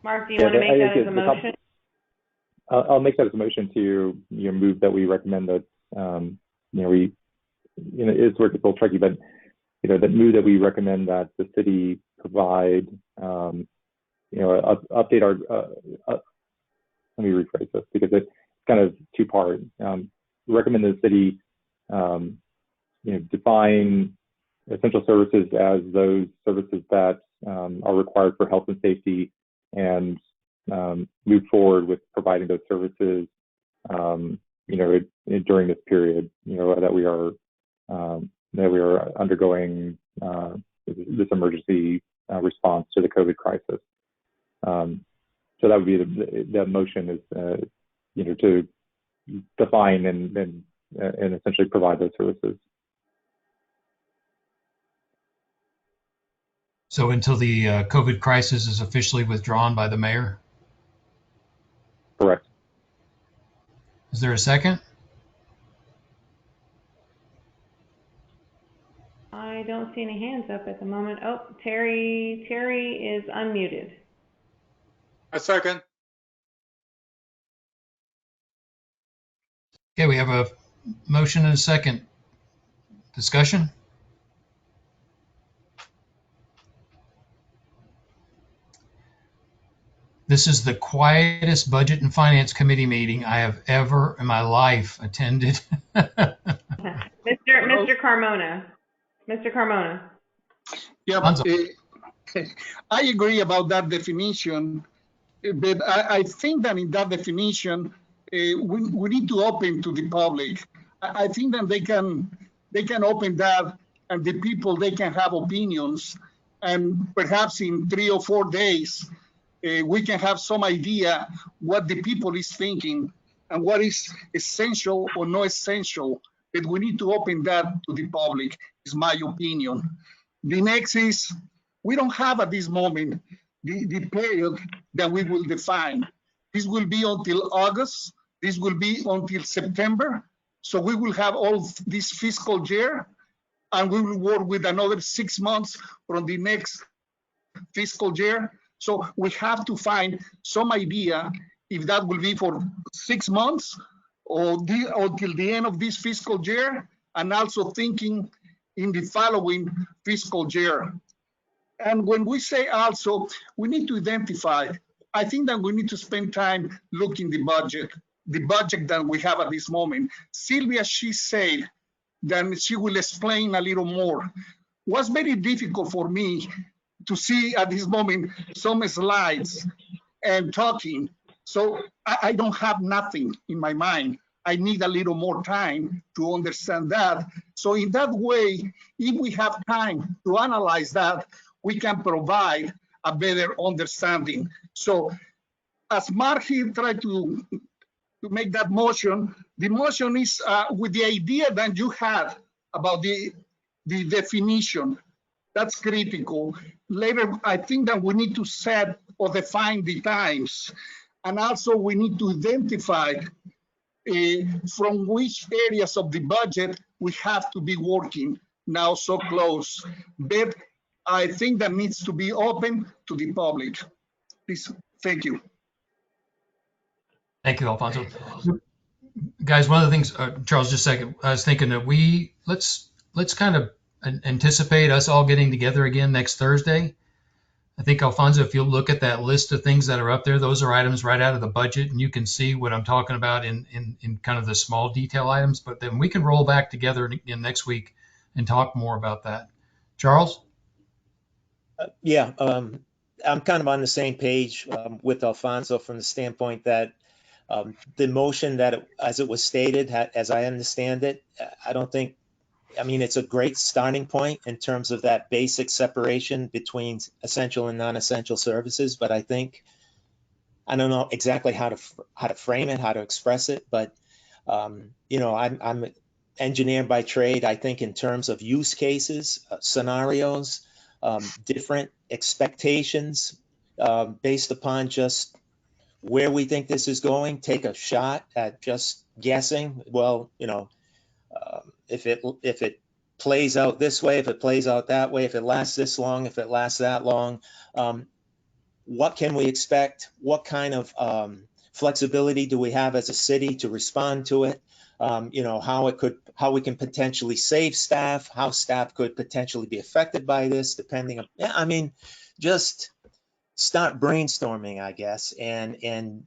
Mark, do you want to make that as a motion? I'll make that as a motion to move that we recommend that it's worth a little tricky, but that move that we recommend that the city provide update our let me rephrase this because it's kind of two-part. Recommend that the city define essential services as those services that are required for health and safety, and move forward with providing those services during this period that we are undergoing this emergency response to the COVID crisis. So that would be the motion is to define and essentially provide those services. So until the COVID crisis is officially withdrawn by the mayor? Correct. Is there a second? I don't see any hands up at the moment. Oh, Terry is unmuted. A second. Okay, we have a motion and a second. Discussion? This is the quietest Budget and Finance Committee meeting I have ever in my life attended. Mr. Carmona. Mr. Carmona. Yeah, I agree about that definition, but I think that in that definition, we need to open to the public. I think that they can open that and the people, they can have opinions. And perhaps in 3 or 4 days, we can have some idea what the people is thinking and what is essential or not essential. But we need to open that to the public, is my opinion. The next is, we don't have at this moment the period that we will define. This will be until August. This will be until September. So we will have all this fiscal year, and we will work with another 6 months from the next fiscal year. So we have to find some idea if that will be for 6 months or until the end of this fiscal year, and also thinking in the following fiscal year. And when we say also, we need to identify, I think that we need to spend time looking the budget that we have at this moment. Sylvia, she said that she will explain a little more. It was very difficult for me to see at this moment some slides and talking. So I don't have nothing in my mind. I need a little more time to understand that. So in that way, if we have time to analyze that, we can provide a better understanding. So as Mark here tried to make that motion, the motion is with the idea that you had about the definition. That's critical. Later, I think that we need to set or define the times. And also we need to identify from which areas of the budget we have to be working now so close. But I think that needs to be open to the public. Please, thank you. Thank you, Alfonso. Guys, one of the things, Charles, just a second, I was thinking that let's kind of anticipate us all getting together again next Thursday. I think, Alfonso, if you look at that list of things that are up there, those are items right out of the budget, and you can see what I'm talking about in kind of the small detail items. But then we can roll back together again next week and talk more about that. Charles? Yeah, I'm kind of on the same page with Alfonso from the standpoint that the motion that as it was stated, as I understand it, I mean, it's a great starting point in terms of that basic separation between essential and non-essential services. But I think, I don't know exactly how to frame it, how to express it. But, you know, I'm an engineer by trade. I think in terms of use cases, scenarios, different expectations based upon just where we think this is going, take a shot at just guessing. Well, you know, if it plays out this way, if it plays out that way, if it lasts this long, if it lasts that long, what can we expect? What kind of flexibility do we have as a city to respond to it? You know, how we can potentially save staff, how staff could potentially be affected by this, depending on, I mean, just start brainstorming, I guess, and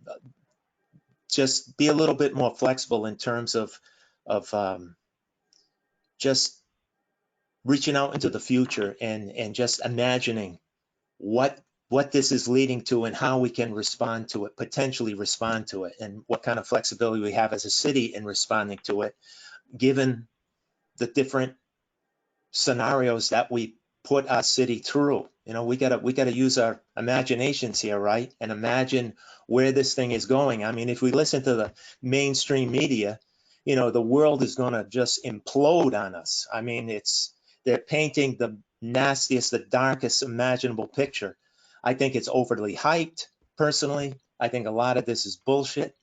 just be a little bit more flexible in terms of just reaching out into the future and just imagining what this is leading to and how we can respond to it, potentially respond to it, and what kind of flexibility we have as a city in responding to it, given the different scenarios that we put our city through. You know, we gotta use our imaginations here, right? And imagine where this thing is going. I mean, if we listen to the mainstream media, you know, the world is gonna just implode on us. I mean, they're painting the nastiest, the darkest imaginable picture. I think it's overly hyped, personally. I think a lot of this is bullshit.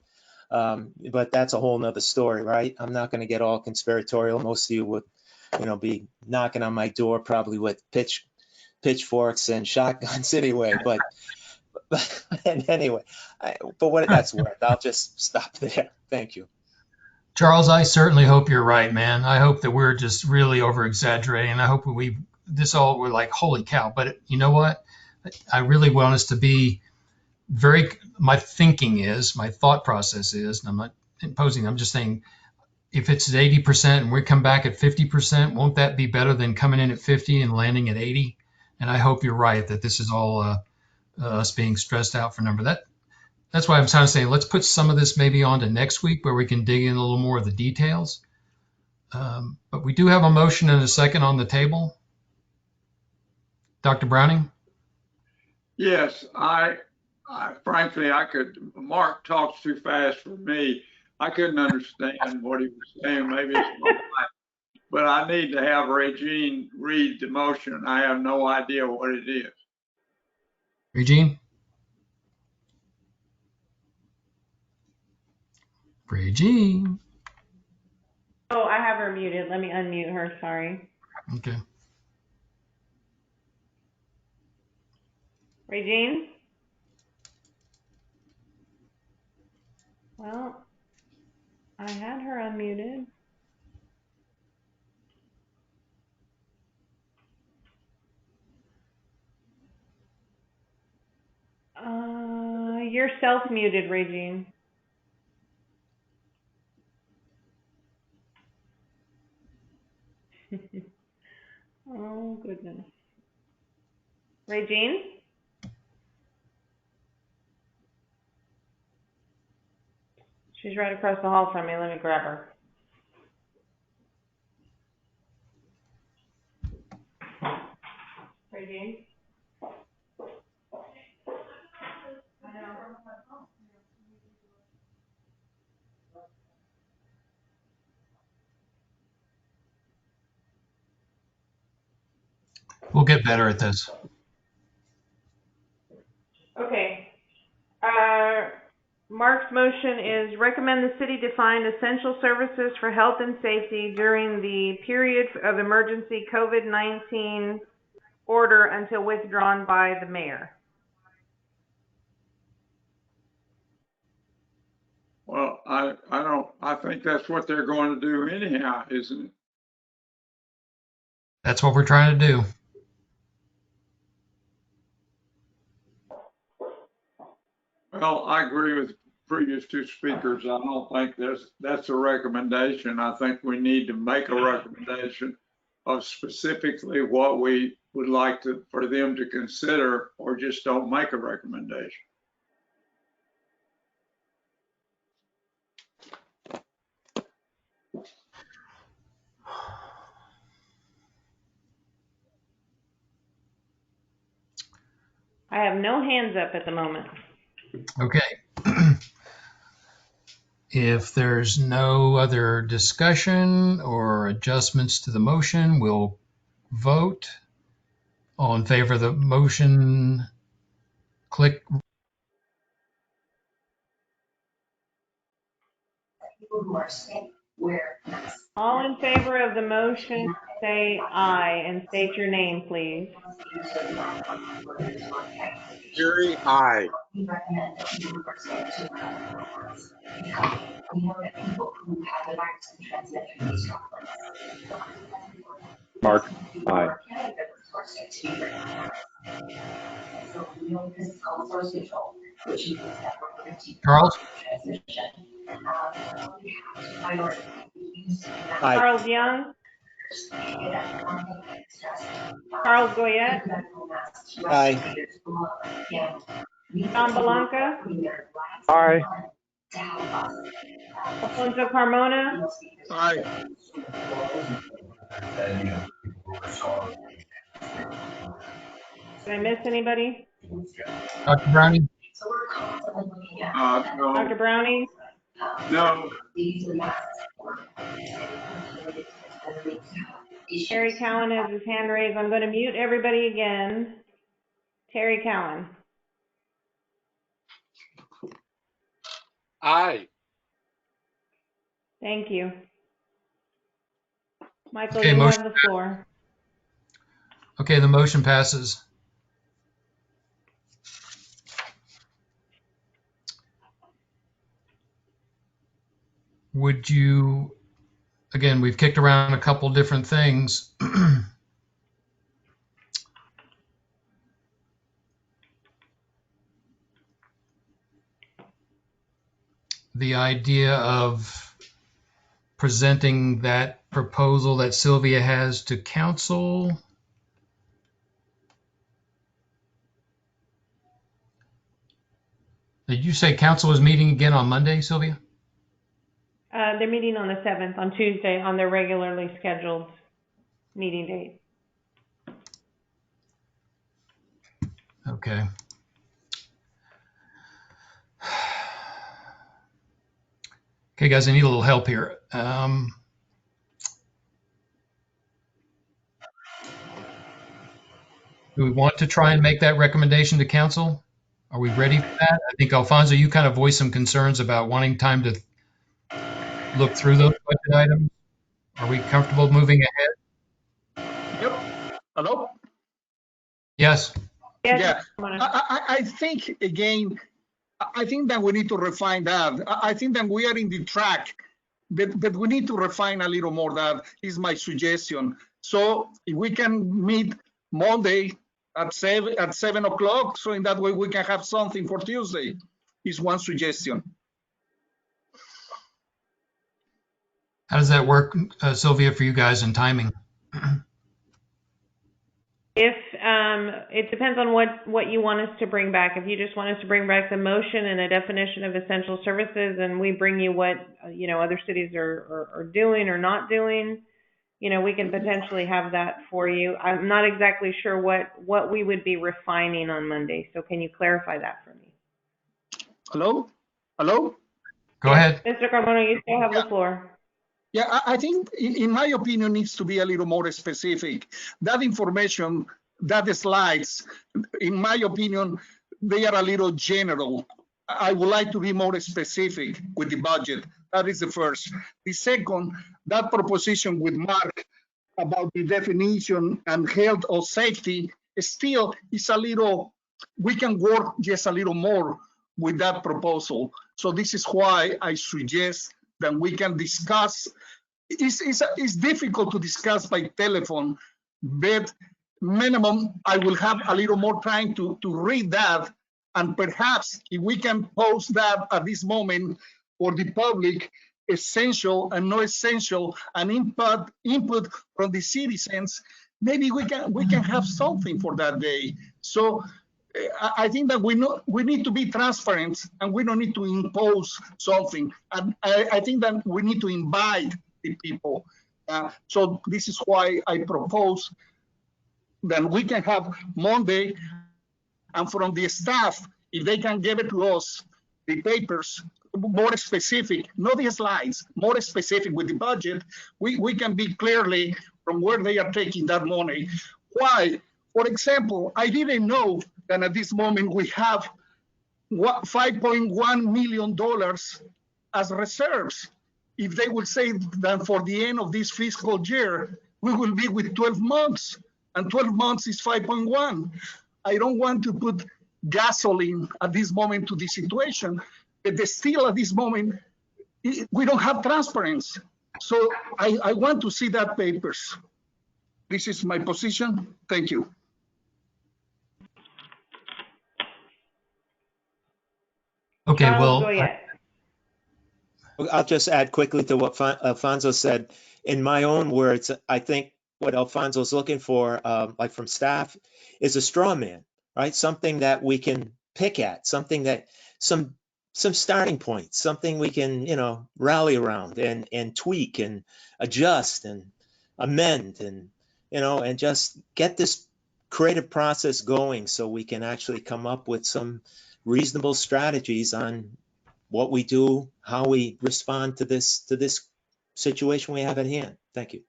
But that's a whole nother story, right? I'm not going to get all conspiratorial. Most of you would, you know, be knocking on my door probably with pitchforks and shotguns anyway. But anyway, for what that's worth, I'll just stop there. Thank you. Charles, I certainly hope you're right, man. I hope that we're just really over exaggerating. I hope we're like, holy cow. But you know what? I really want us to be my thought process is, and I'm not imposing, I'm just saying, if it's at 80% and we come back at 50%, won't that be better than coming in at 50 and landing at 80? And I hope you're right that this is all us being stressed out for number. That's why I'm trying to say, let's put some of this maybe on to next week where we can dig in a little more of the details. But we do have a motion and a second on the table. Dr. Browning? Yes, frankly, Mark talks too fast for me. I couldn't understand what he was saying. Maybe it's my mic, but I need to have Regine read the motion. I have no idea what it is. Regine? Regine? Oh, I have her muted. Let me unmute her. Sorry. Okay. Regine? Well, I had her unmuted. You're self-muted, Regine. Oh, goodness. Regine? She's right across the hall from me. Let me grab her. Regine? We'll get better at this. Okay. Mark's motion is recommend the city define essential services for health and safety during the period of emergency COVID-19 order until withdrawn by the mayor. Well, I think that's what they're going to do anyhow, isn't it? That's what we're trying to do. Well, I agree with previous two speakers. I don't think that's a recommendation. I think we need to make a recommendation of specifically what we would like for them to consider, or just don't make a recommendation. I have no hands up at the moment. Okay. If there's no other discussion or adjustments to the motion, we'll vote. All in favor of the motion, click. All in favor of the motion, say aye and state your name, please. Jerry, aye. Mark, aye. Charles? Aye. Charles Young? Charles Goyette? Aye. John Belanca? Aye. Alfonso Carmona? Aye. Did I miss anybody? Dr. Browning? No. Dr. Browning? No. Terry Cowan has his hand raised. I'm going to mute everybody again. Terry Cowan. Aye. Thank you. Michael, Okay, you motion. have the floor. Okay, the motion passes. Would you, again, we've kicked around a couple different things. The idea of presenting that proposal that Sylvia has to council. Did you say council is meeting again on Monday, Sylvia? They're meeting on the 7th, on Tuesday, on their regularly scheduled meeting date. Okay. Okay, guys, I need a little help here. Do we want to try and make that recommendation to council? Are we ready for that? I think, Alfonso, you kind of voiced some concerns about wanting time to look through those budget items. Are we comfortable moving ahead? Yep. Hello? Yes. Yes, Yeah. Ramona. I think, again, I think that we need to refine that. I think that we are in the track, but we need to refine a little more. That is my suggestion. So if we can meet Monday at 7 o'clock, so in that way we can have something for Tuesday, is one suggestion. How does that work, Sylvia, for you guys in timing? If it depends on what you want us to bring back. If you just want us to bring back the motion and a definition of essential services, and we bring you what other cities are doing or not doing, we can potentially have that for you. I'm not exactly sure what we would be refining on Monday. So can you clarify that for me? Hello? Hello? Go ahead. Mr. Carmona, you still have the floor. Yeah, I think, in my opinion, needs to be a little more specific. That information, that slides, in my opinion, they are a little general. I would like to be more specific with the budget. That is the first. The second, that proposition with Mark about the definition and health or safety still is a little, we can work just a little more with that proposal. So this is why I suggest that we can discuss. It's difficult to discuss by telephone, but minimum, I will have a little more time to read that. And perhaps if we can post that at this moment for the public, essential and not essential, and input from the citizens, maybe we can have something for that day. So I think that we need to be transparent, and we don't need to impose something. And I think that we need to invite the people. So this is why I propose that we can have Monday, and from the staff, if they can give it to us, the papers, more specific, not the slides, more specific with the budget, we can be clearly from where they are taking that money. Why? For example, I didn't know that at this moment we have $5.1 million as reserves. If they will say that for the end of this fiscal year, we will be with 12 months, and 12 months is 5.1. I don't want to put gasoline at this moment to the situation, but still at this moment, we don't have transparency. So I want to see that papers. This is my position. Thank you. Okay, well, I'll just add quickly to what Alfonso said. In my own words, I think what Alfonso's looking for, like from staff, is a straw man, right? Something that we can pick at, something that some starting points, something we can, rally around and tweak and adjust and amend and just get this creative process going so we can actually come up with some reasonable strategies on what we do, how we respond to this situation we have at hand. Thank you.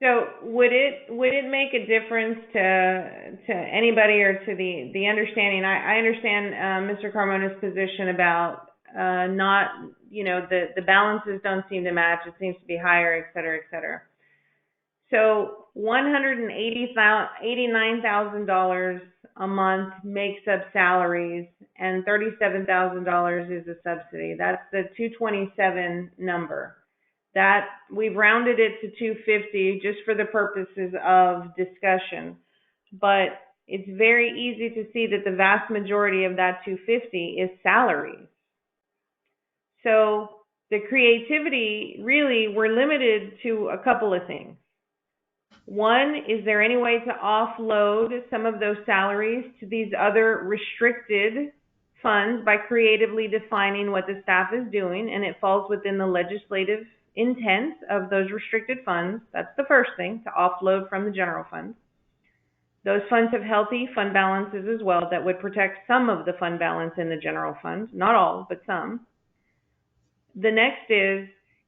So would it make a difference to anybody or to the understanding? I understand Mr. Carmona's position about not, the balances don't seem to match. It seems to be higher, et cetera, et cetera. So $189,000 a month makes up salaries, and $37,000 is a subsidy. That's the 227 number. That we've rounded it to 250 just for the purposes of discussion. But it's very easy to see that the vast majority of that 250 is salaries. So the creativity, really, we're limited to a couple of things. One, is there any way to offload some of those salaries to these other restricted funds by creatively defining what the staff is doing, and it falls within the legislative intent of those restricted funds. That's the first thing, to offload from the general fund. Those funds have healthy fund balances as well that would protect some of the fund balance in the general fund, not all, but some. The next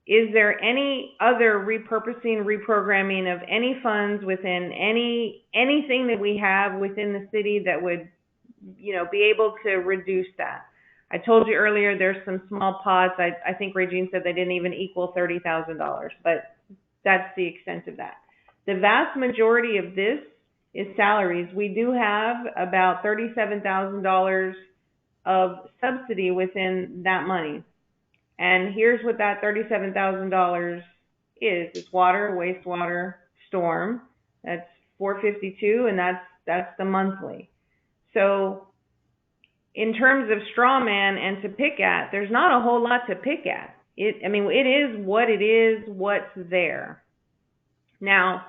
is there any other repurposing, reprogramming of any funds within anything that we have within the city that would, be able to reduce that? I told you earlier there's some small pots. I think Regine said they didn't even equal $30,000, but that's the extent of that. The vast majority of this is salaries. We do have about $37,000 of subsidy within that money. And here's what that $37,000 is. It's water, wastewater, storm. That's $452, and that's the monthly. So in terms of straw man and to pick at, there's not a whole lot to pick at. It is what it is, what's there. Now,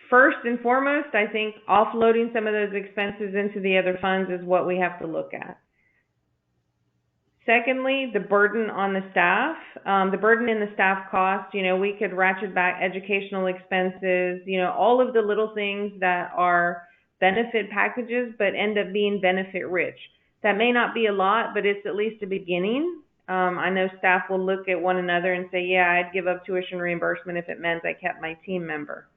first and foremost, I think offloading some of those expenses into the other funds is what we have to look at. Secondly, the burden on the staff, the burden in the staff cost, we could ratchet back educational expenses, all of the little things that are benefit packages but end up being benefit rich. That may not be a lot, but it's at least a beginning. I know staff will look at one another and say, yeah, I'd give up tuition reimbursement if it meant I kept my team member.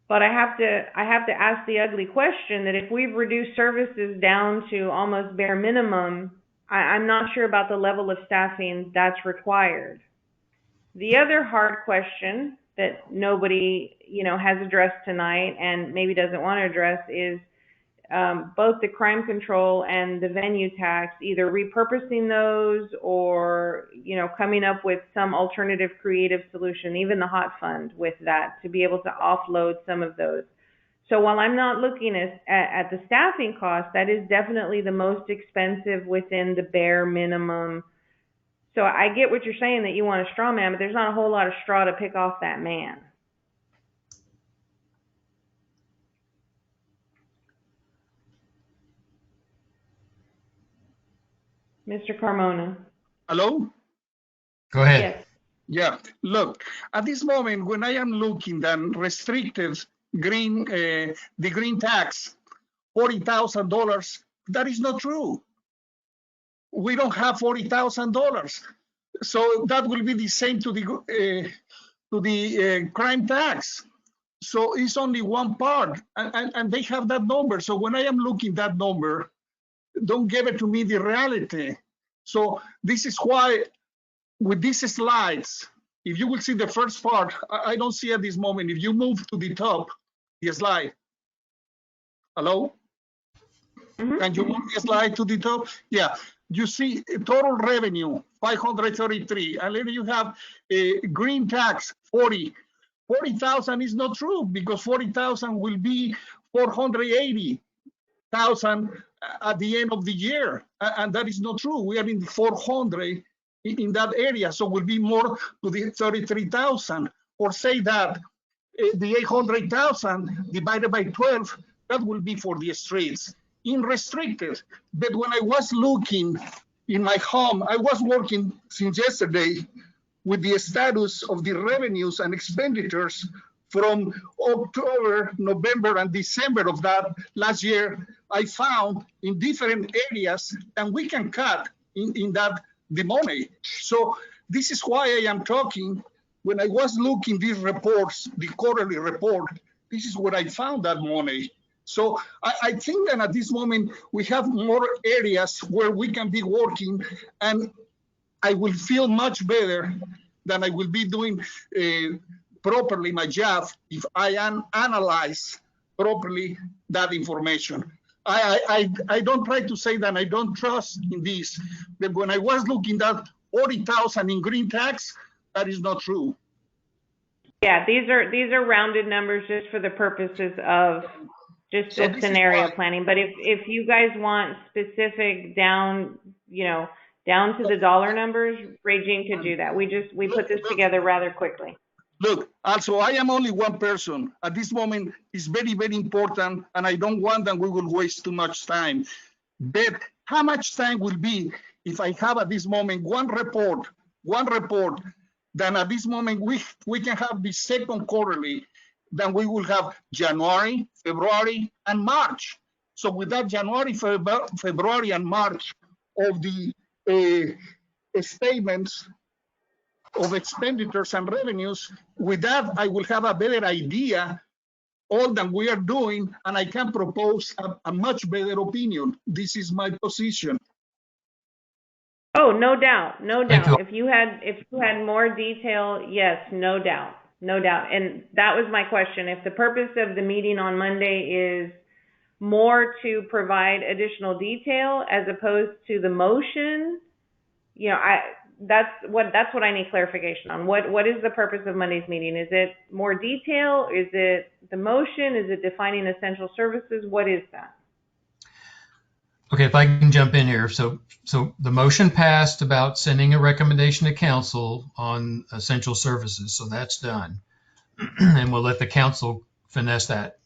But I have to ask the ugly question that if we've reduced services down to almost bare minimum, I'm not sure about the level of staffing that's required. The other hard question that nobody, has addressed tonight and maybe doesn't want to address is both the crime control and the venue tax, either repurposing those or, coming up with some alternative creative solution, even the hot fund with that, to be able to offload some of those. So while I'm not looking at the staffing cost, that is definitely the most expensive within the bare minimum. So I get what you're saying, that you want a straw man, but there's not a whole lot of straw to pick off that man. Mr. Carmona. Hello? Go ahead. Yes. Yeah, look, at this moment, when I am looking at restricted the green tax, $40,000, that is not true. We don't have $40,000. So that will be the same to the crime tax. So it's only one part, and they have that number. So when I am looking that number, don't give it to me the reality. So this is why with these slides, if you will see the first part, I don't see at this moment. If you move to the top, the slide. Hello? Mm-hmm. Can you move the slide to the top? Yeah. You see total revenue, 533. And then you have a green tax, 40. 40,000 is not true, because 40,000 will be 480,000 at the end of the year. And that is not true. We are in 400 in that area, so will be more to the 33,000. Or say that the 800,000 divided by 12, that will be for the streets in restricted. But when I was looking in my home, I was working since yesterday with the status of the revenues and expenditures from October, November, and December of that last year. I found in different areas, and we can cut in that the money. So this is why I am talking. When I was looking these reports, the quarterly report, this is where I found that money. So I think that at this moment, we have more areas where we can be working, and I will feel much better than I will be doing properly my job if I analyze properly that information. I don't try to say that I don't trust in this, but when I was looking at 40,000 in green tax, that is not true. Yeah, these are rounded numbers just for the purposes of just a scenario planning. But if you guys want specific down to the dollar numbers, Regine could do that. We put this together rather quickly. Look, also, I am only one person. At this moment, it's very, very important, and I don't want that we will waste too much time. But how much time will be if I have at this moment one report, then at this moment we can have the second quarterly, then we will have January, February, and March. So with that January, February, and March of the statements of expenditures and revenues, with that I will have a better idea all that we are doing, and I can propose a much better opinion. This is my position. Oh, no doubt, no Thank you. doubt. If you had more detail, yes, no doubt, no doubt. And that was my question. If the purpose of the meeting on Monday is more to provide additional detail as opposed to the motion, that's what I need clarification on. What is the purpose of Monday's meeting? Is it more detail? Is it the motion? Is it defining essential services? What is that? Okay, if I can jump in here. So the motion passed about sending a recommendation to council on essential services. So that's done. And we'll let the council finesse that,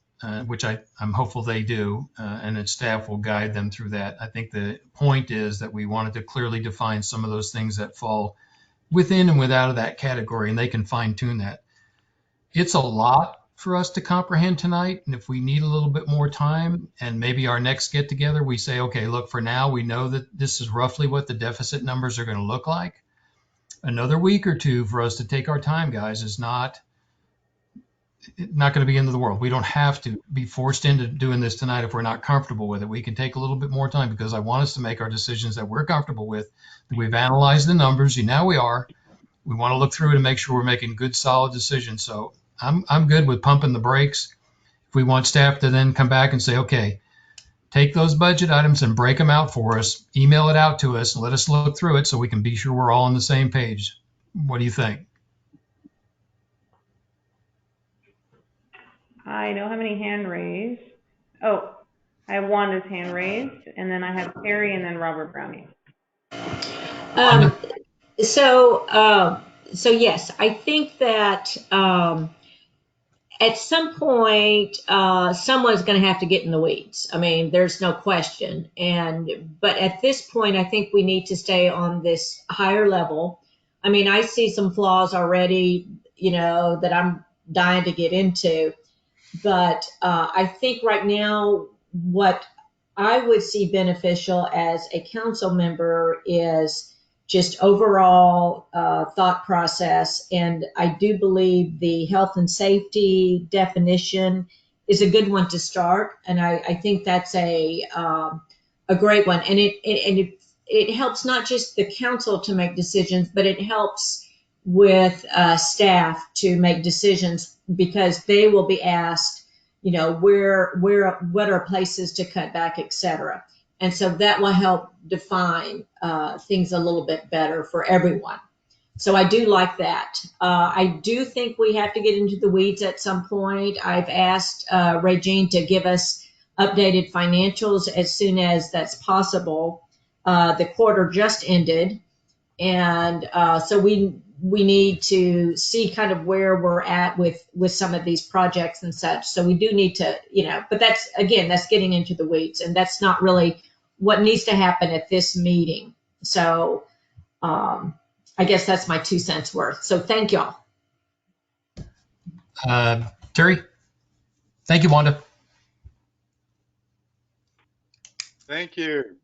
which I'm hopeful they do, and its staff will guide them through that. I think the point is that we wanted to clearly define some of those things that fall within and without of that category, and they can fine tune that. It's a lot for us to comprehend tonight. And if we need a little bit more time, and maybe our next get together, we say, okay, look, for now, we know that this is roughly what the deficit numbers are going to look like. Another week or two for us to take our time, guys, is not going to be the end of the world. We don't have to be forced into doing this tonight if we're not comfortable with it. We can take a little bit more time because I want us to make our decisions that we're comfortable with. We've analyzed the numbers, and now we are. We want to look through it and make sure we're making good, solid decisions. So I'm good with pumping the brakes. If we want staff to then come back and say, okay, take those budget items and break them out for us, email it out to us, and let us look through it so we can be sure we're all on the same page. What do you think? I don't have any hand raised. Oh, I have Wanda's hand raised, and then I have Terry, and then Robert Browning. So yes, I think that at some point, someone's going to have to get in the weeds. I mean, there's no question. But at this point, I think we need to stay on this higher level. I mean, I see some flaws already, that I'm dying to get into. But I think right now, what I would see beneficial as a council member is just overall thought process. And I do believe the health and safety definition is a good one to start. And I think that's a great one. And it helps not just the council to make decisions, but it helps with staff to make decisions because they will be asked, what are places to cut back, et cetera. And so that will help define things a little bit better for everyone. So I do like that. I do think we have to get into the weeds at some point. I've asked Regine to give us updated financials as soon as that's possible. The quarter just ended. And so we need to see kind of where we're at with some of these projects and such. So we do need to, but that's getting into the weeds, and that's not really what needs to happen at this meeting. So I guess that's my 2 cents worth. So thank y'all. Terry? Thank you, Wanda. Thank you.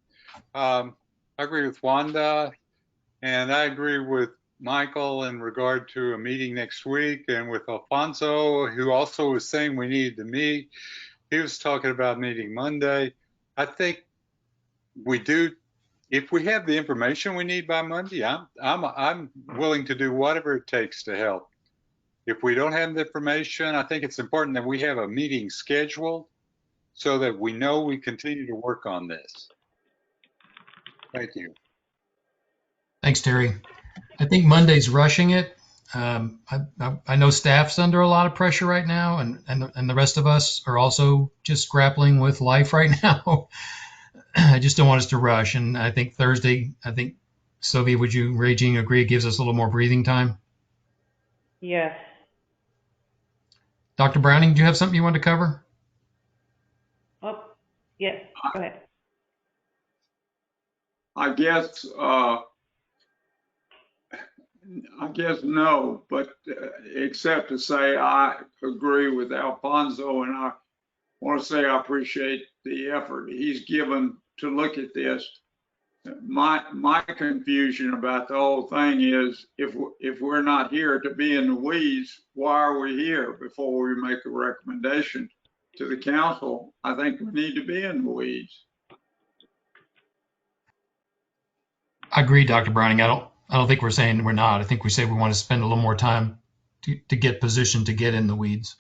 I agree with Wanda, and I agree with Michael in regard to a meeting next week, and with Alfonso, who also was saying we needed to meet. He was talking about meeting Monday. I think we do. If we have the information we need by Monday, I'm willing to do whatever it takes to help. If we don't have the information, I think it's important that we have a meeting scheduled so that we know we continue to work on this. Thank you. Thanks, Terry. I think Monday's rushing it. I know staff's under a lot of pressure right now, and the rest of us are also just grappling with life right now. I just don't want us to rush. And I think Thursday, Sylvia, would you, Regine, agree, it gives us a little more breathing time? Yes. Dr. Browning, do you have something you want to cover? Oh, yes, go ahead. I guess no, but except to say I agree with Alfonso, and I want to say I appreciate the effort he's given to look at this. My confusion about the whole thing is if we're not here to be in the weeds, why are we here before we make a recommendation to the council? I think we need to be in the weeds. I agree, Dr. Browning. I don't think we're saying we're not. I think we say we want to spend a little more time to get positioned to get in the weeds.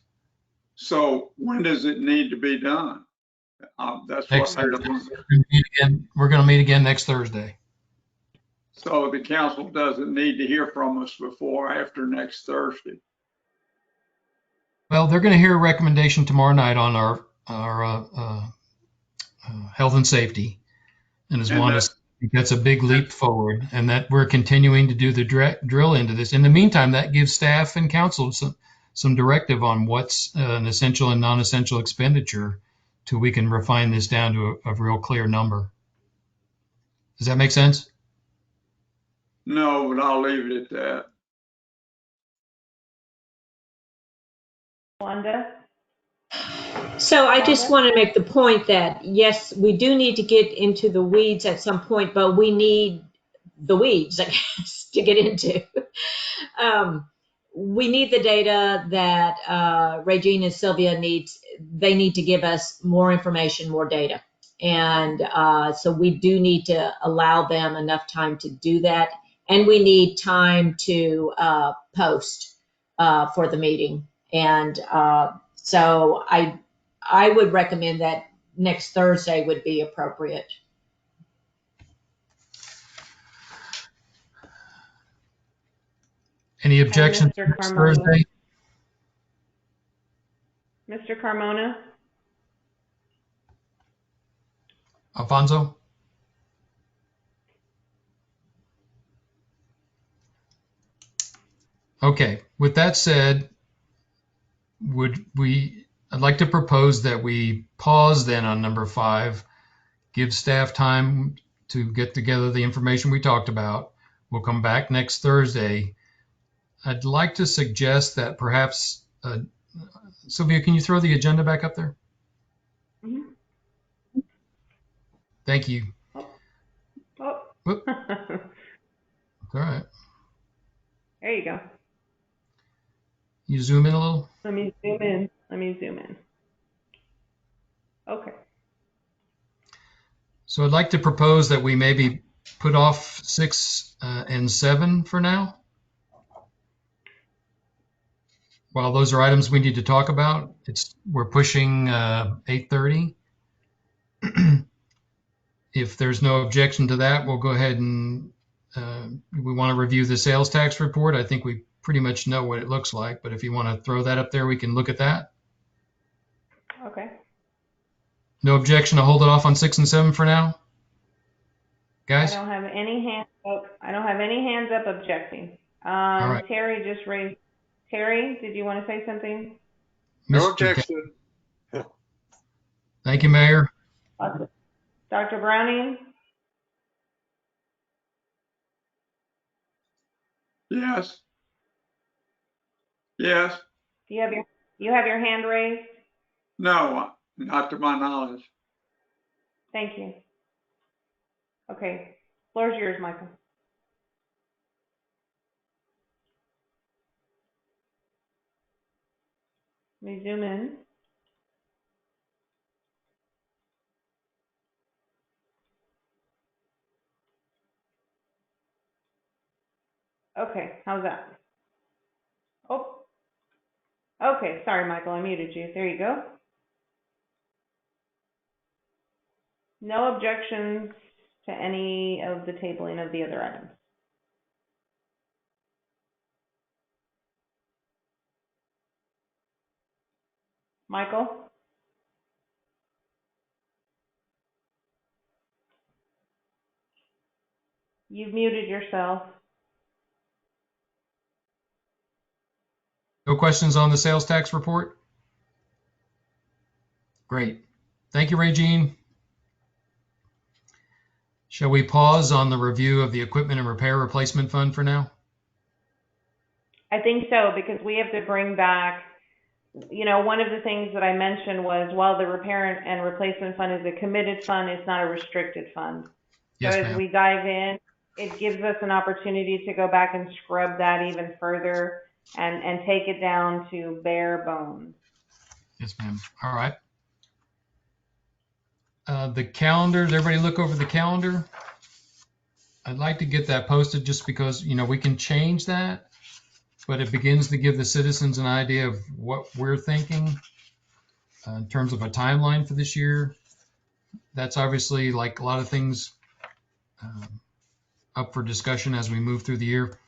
So when does it need to be done? That's Next what Thursday. We're going to meet again next Thursday. So the council doesn't need to hear from us before or after next Thursday. Well, they're going to hear a recommendation tomorrow night on our health and safety, and as Wanda said, that's a big leap forward, and that we're continuing to do the drill into this. In the meantime, that gives staff and council some directive on what's an essential and non-essential expenditure, till we can refine this down to a real clear number. Does that make sense? No, but I'll leave it at that. Wanda? So I just want to make the point that, yes, we do need to get into the weeds at some point, but we need the weeds, I guess, to get into. We need the data that Regine and Sylvia they need to give us more information, more data. And so we do need to allow them enough time to do that. And we need time to post for the meeting. And so I would recommend that next Thursday would be appropriate. Any objections Mr. next Carmona? Thursday? Mr. Carmona? Alfonso? Okay, with that said, I'd like to propose that we pause then on number 5, give staff time to get together the information we talked about. We'll come back next Thursday. I'd like to suggest that perhaps, Sylvia, can you throw the agenda back up there? Mm-hmm. Thank you. Oh. All right. There you go. You zoom in a little? Let me zoom in. Okay. So I'd like to propose that we maybe put off 6 and 7 for now, while those are items we need to talk about. We're pushing 8:30. If there's no objection to that, we'll go ahead and we want to review the sales tax report. I think we pretty much know what it looks like, but if you want to throw that up there, we can look at that. Okay. No objection to hold it off on 6 and 7 for now, guys? I don't have any hands up objecting. All right. Terry just raised. Terry, did you want to say something? No objection. Thank you, Mayor. Dr. Browning? Yes. Yes. You have your hand raised? No, not to my knowledge. Thank you. Okay. Floor's yours, Michael. Let me zoom in. Okay, how's that? Oh. Okay, sorry, Michael, I muted you. There you go. No objections to any of the tabling of the other items. Michael? You've muted yourself. No questions on the sales tax report? Great. Thank you, Regine. Shall we pause on the review of the equipment and repair replacement fund for now? I think so, because we have to bring back, one of the things that I mentioned was, while the repair and replacement fund is a committed fund, it's not a restricted fund. Yes, So as ma'am. we dive in, it gives us an opportunity to go back and scrub that even further and take it down to bare bones. Yes, ma'am. All right. The calendar, does everybody look over the calendar? I'd like to get that posted just because, we can change that, but it begins to give the citizens an idea of what we're thinking in terms of a timeline for this year. That's obviously, like a lot of things, up for discussion as we move through the year.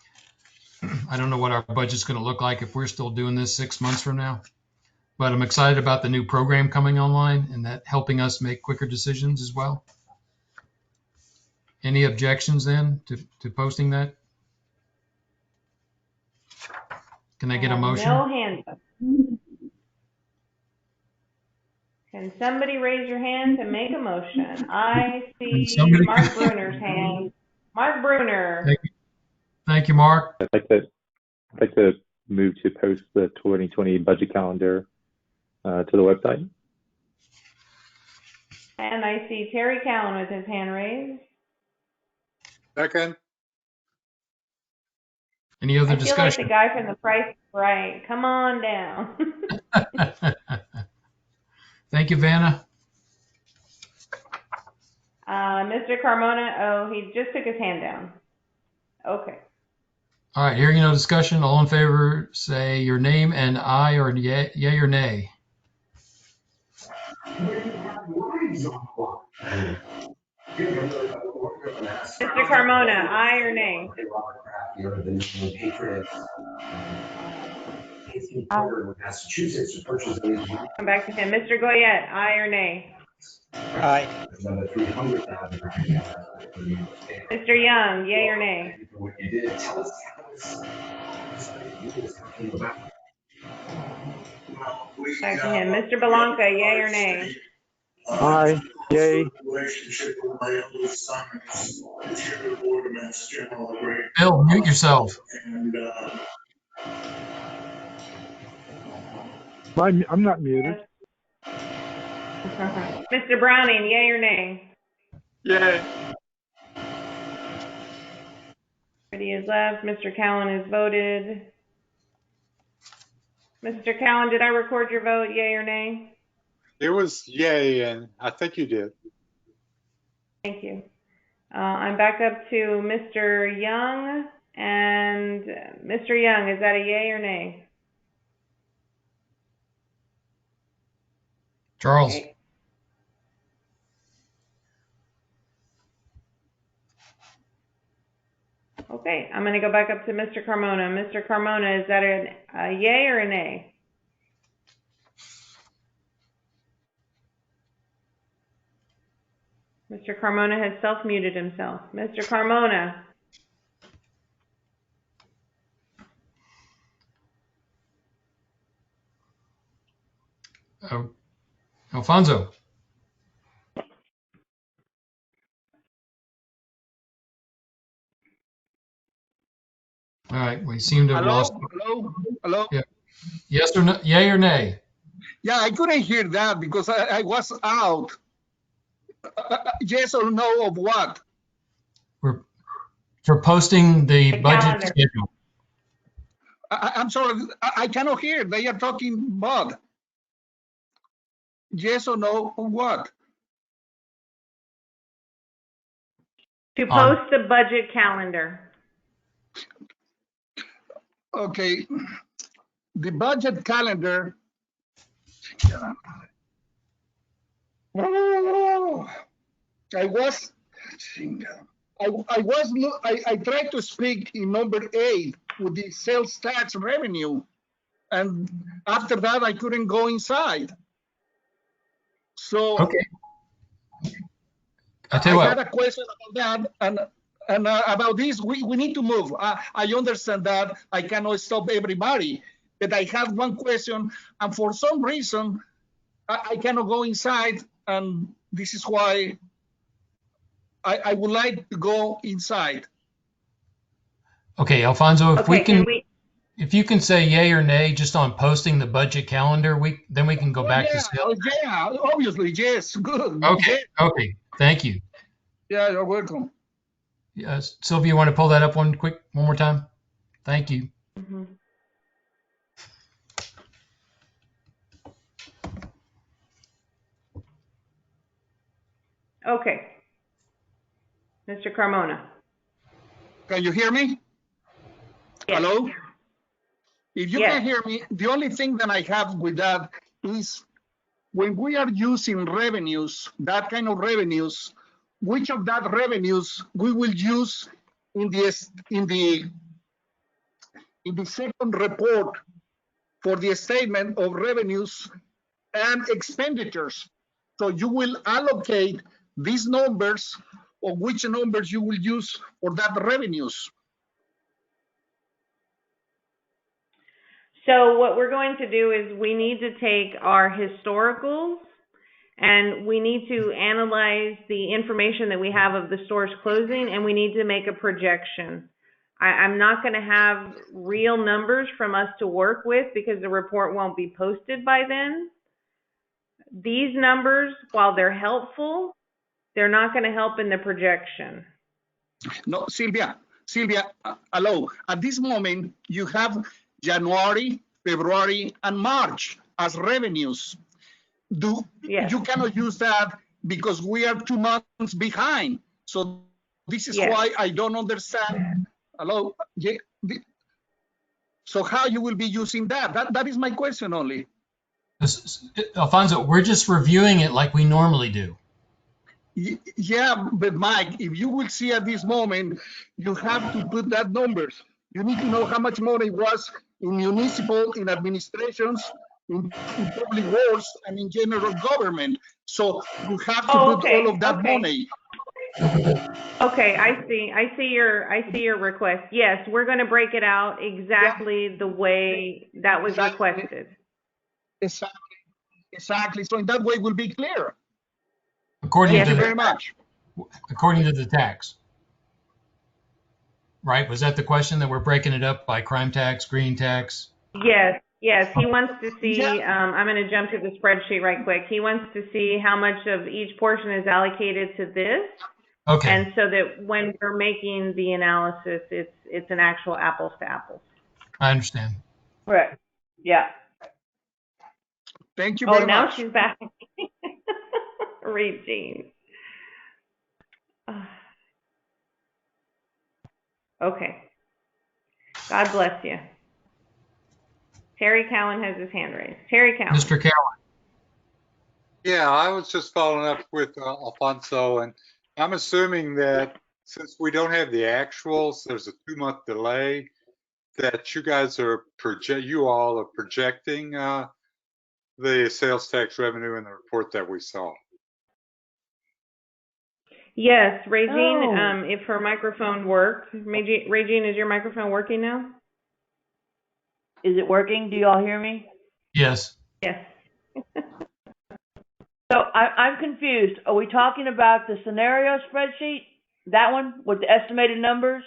I don't know what our budget's going to look like if we're still doing this 6 months from now, but I'm excited about the new program coming online and that helping us make quicker decisions as well. Any objections then to posting that? Can I get a motion? No hands up. Can somebody raise your hand to make a motion? I see Mark Bruner's hand. Mark Bruner. Thank you, Mark. I'd like to move to post the 2020 budget calendar to the website. And I see Terry Cowan with his hand raised. Second. Any other I feel like discussion? the guy from The Price is Right. Come on down. Thank you, Vanna. Mr. Carmona, oh, he just took his hand down. Okay. All right, hearing no discussion, all in favor, say your name and aye or yay or nay. Mr. Carmona, aye or nay? Come back to him. Mr. Goyette, aye or nay? Aye. Mr. Young, yay or nay? Back to him. Mr. Belanca, yay or nay? Aye. Yay. Bill, mute yourself. I'm not muted. Mr. Browning, yay or nay? Yay. Everybody is left. Mr. Cowan is voted. Mr. Cowan, did I record your vote, yay or nay? It was yay, and I think you did. Thank you. I'm back up to Mr. Young. And Mr. Young, is that a yay or nay? Charles. Okay. Okay, I'm going to go back up to Mr. Carmona. Mr. Carmona, is that a yay or a nay? Mr. Carmona has self-muted himself. Mr. Carmona. Alfonso. All right, we seem to have lost. Hello? Yeah. Yes or no, yay or nay? Yeah, I couldn't hear that because I was out. Yes or no of what? For posting the budget calendar. schedule. I'm sorry, I cannot hear. They are talking about. Yes or no of what? To post the budget calendar. Okay, the budget calendar. I tried to speak in number 8 with the sales tax revenue, and after that I couldn't go inside. So okay, I got a question about that, and about this we need to move. I understand that I cannot stop everybody, but I have one question, and for some reason I cannot go inside, and this is why I would like to go inside. Okay, Alfonso, Okay, if you can say yay or nay just on posting the budget calendar, then we can go back to sales. Yeah, obviously, yes, good. Okay, Yeah, okay, thank you. yeah, you're welcome. Yes, Sylvia, you want to pull that up one more time? Thank you. Mhm. Okay. Mr. Carmona. Can you hear me? Yes. Hello? If you Yes. can hear me, the only thing that I have with that is when we are using revenues, that kind of revenues, which of that revenues we will use in the second report for the statement of revenues and expenditures. So you will allocate these numbers, or which numbers you will use for that revenues. So what we're going to do is we need to take our historicals and we need to analyze the information that we have of the stores closing, and we need to make a projection. I'm not going to have real numbers from us to work with because the report won't be posted by then. These numbers, while they're helpful, they're not going to help in the projection. No, Sylvia, hello. At this moment, you have January, February, and March as revenues. Yes. You cannot use that because we are 2 months behind. So this is why I don't understand. Hello. Yeah, so how you will be using that? That is my question only. Alfonso, we're just reviewing it like we normally do. Yeah, but Mike, if you will see at this moment, you have to put that numbers. You need to know how much money was in municipal, in administrations, in public works, and in general government. So you have to put all of that money. Okay, I see your request. Yes, we're going to break it out exactly the way that was requested. Exactly. So in that way, it will be clear. According to very much. According to the tax. Right? Was that the question, that we're breaking it up by crime tax, green tax? Yes. He wants to see, I'm going to jump to the spreadsheet right quick. He wants to see how much of each portion is allocated to this. Okay. And so that when we're making the analysis, it's an actual apples to apples. I understand. Correct. Yeah. Thank you very much. Oh, now she's back. Regine. Okay. God bless you. Terry Cowan has his hand raised. Terry Cowan. Mr. Cowan. Yeah, I was just following up with Alfonso, and I'm assuming that since we don't have the actuals, there's a 2-month delay, that you guys are projecting the sales tax revenue in the report that we saw. Yes, Regine, if her microphone worked. Regine, is your microphone working now? Is it working? Do you all hear me? Yes. Yes. So I'm confused. Are we talking about the scenario spreadsheet? That one with the estimated numbers?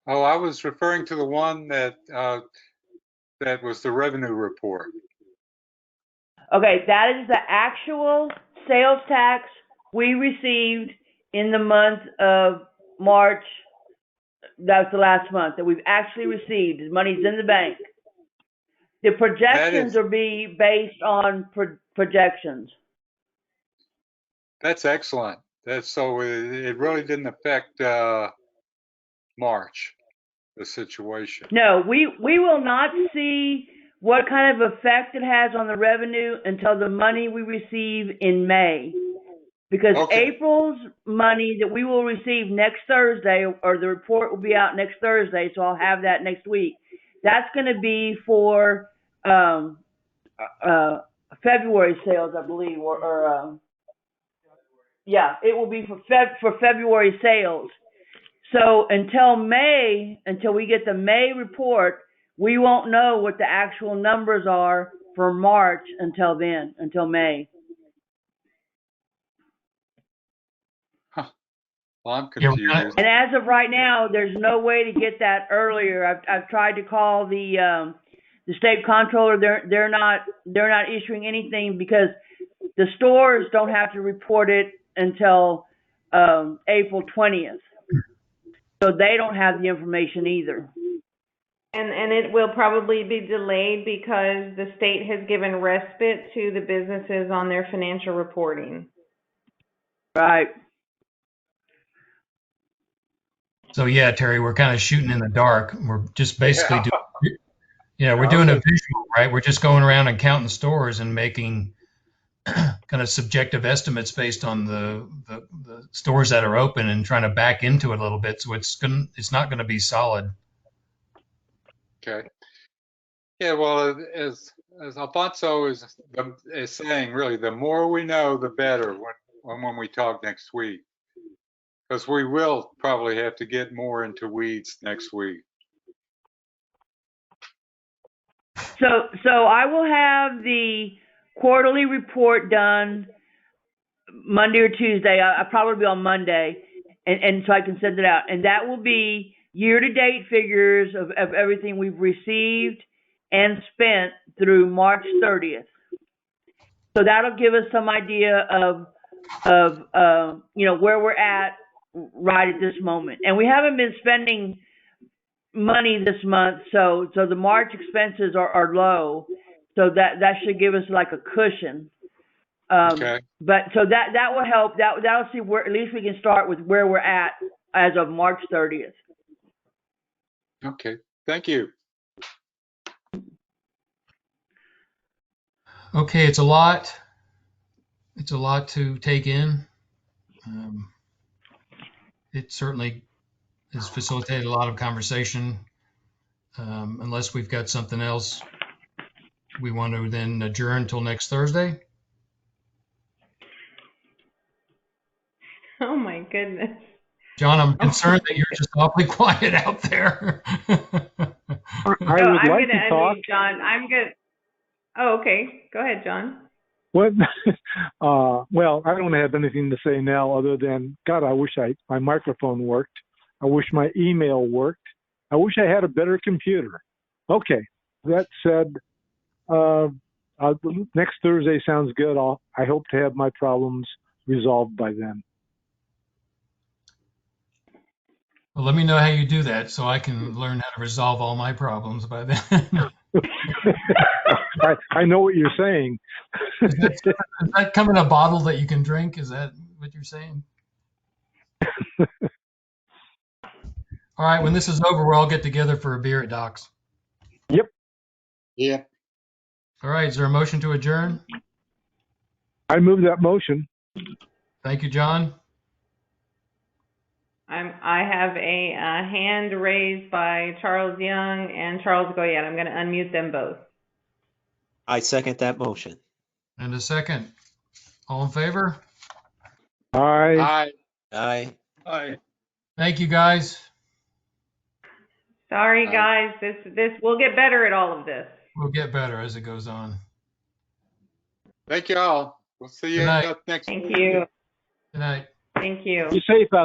Oh, I was referring to the one that that was the revenue report. Okay, that is the actual sales tax we received in the month of March. That's the last month that we've actually received. The money's in the bank. The projections are being based on projections. That's excellent. So it really didn't affect March, the situation. No, we will not see what kind of effect it has on the revenue until the money we receive in May. Because April's money that we will receive next Thursday, or the report will be out next Thursday, so I'll have that next week. That's going to be for February sales, I believe, it will be for February sales. So until we get the May report, we won't know what the actual numbers are for March until then, until May. Well, I'm Yeah, confused. And as of right now, there's no way to get that earlier. I've tried to call the state comptroller. They're not issuing anything because the stores don't have to report it until April 20th. So they don't have the information either. And it will probably be delayed because the state has given respite to the businesses on their financial reporting. Right. So yeah, Terry, we're kind of shooting in the dark. We're just basically Yeah. we're doing a visual, right? We're just going around and counting stores and making kind of subjective estimates based on the stores that are open and trying to back into it a little bit. So it's not going to be solid. Okay. Yeah, well, as Alfonso is saying, really, the more we know, the better when we talk next week, because we will probably have to get more into weeds next week. So I will have the quarterly report done Monday or Tuesday. I'll probably be on Monday, and so I can send it out. And that will be year-to-date figures of everything we've received and spent through March 30th. So that'll give us some idea of where we're at right at this moment. And we haven't been spending money this month, so the March expenses are low. So that should give us like a cushion. Okay. But so that will help. That'll see where at least we can start with where we're at as of March 30th. Okay. Thank you. Okay, it's a lot. It's a lot to take in. It certainly has facilitated a lot of conversation. Unless we've got something else, we want to then adjourn till next Thursday. Oh my goodness. John, I'm concerned that you're just awfully quiet out there. I would I'm like gonna to talk. unmute John. I'm good. Oh, okay. Go ahead, John. What? Well, I don't have anything to say now other than, God, I wish my microphone worked. I wish my email worked. I wish I had a better computer. Okay. That said, next Thursday sounds good. I hope to have my problems resolved by then. Well, let me know how you do that so I can learn how to resolve all my problems by then. I know what you're saying. Does that come in a bottle that you can drink? Is that what you're saying? All right, when this is over, we'll all get together for a beer at Doc's. Yep. Yeah. All right, is there a motion to adjourn? I move that motion. Thank you, John. I have a hand raised by Charles Young and Charles Goyette. I'm going to unmute them both. I second that motion. And a second. All in favor? Aye. Aye. Aye. Aye. Thank you, guys. Sorry, guys. This will get better at all of this. We'll get better as it goes on. Thank you all. We'll see you Good night. next Thank week. you. Good night. Thank you. Be safe out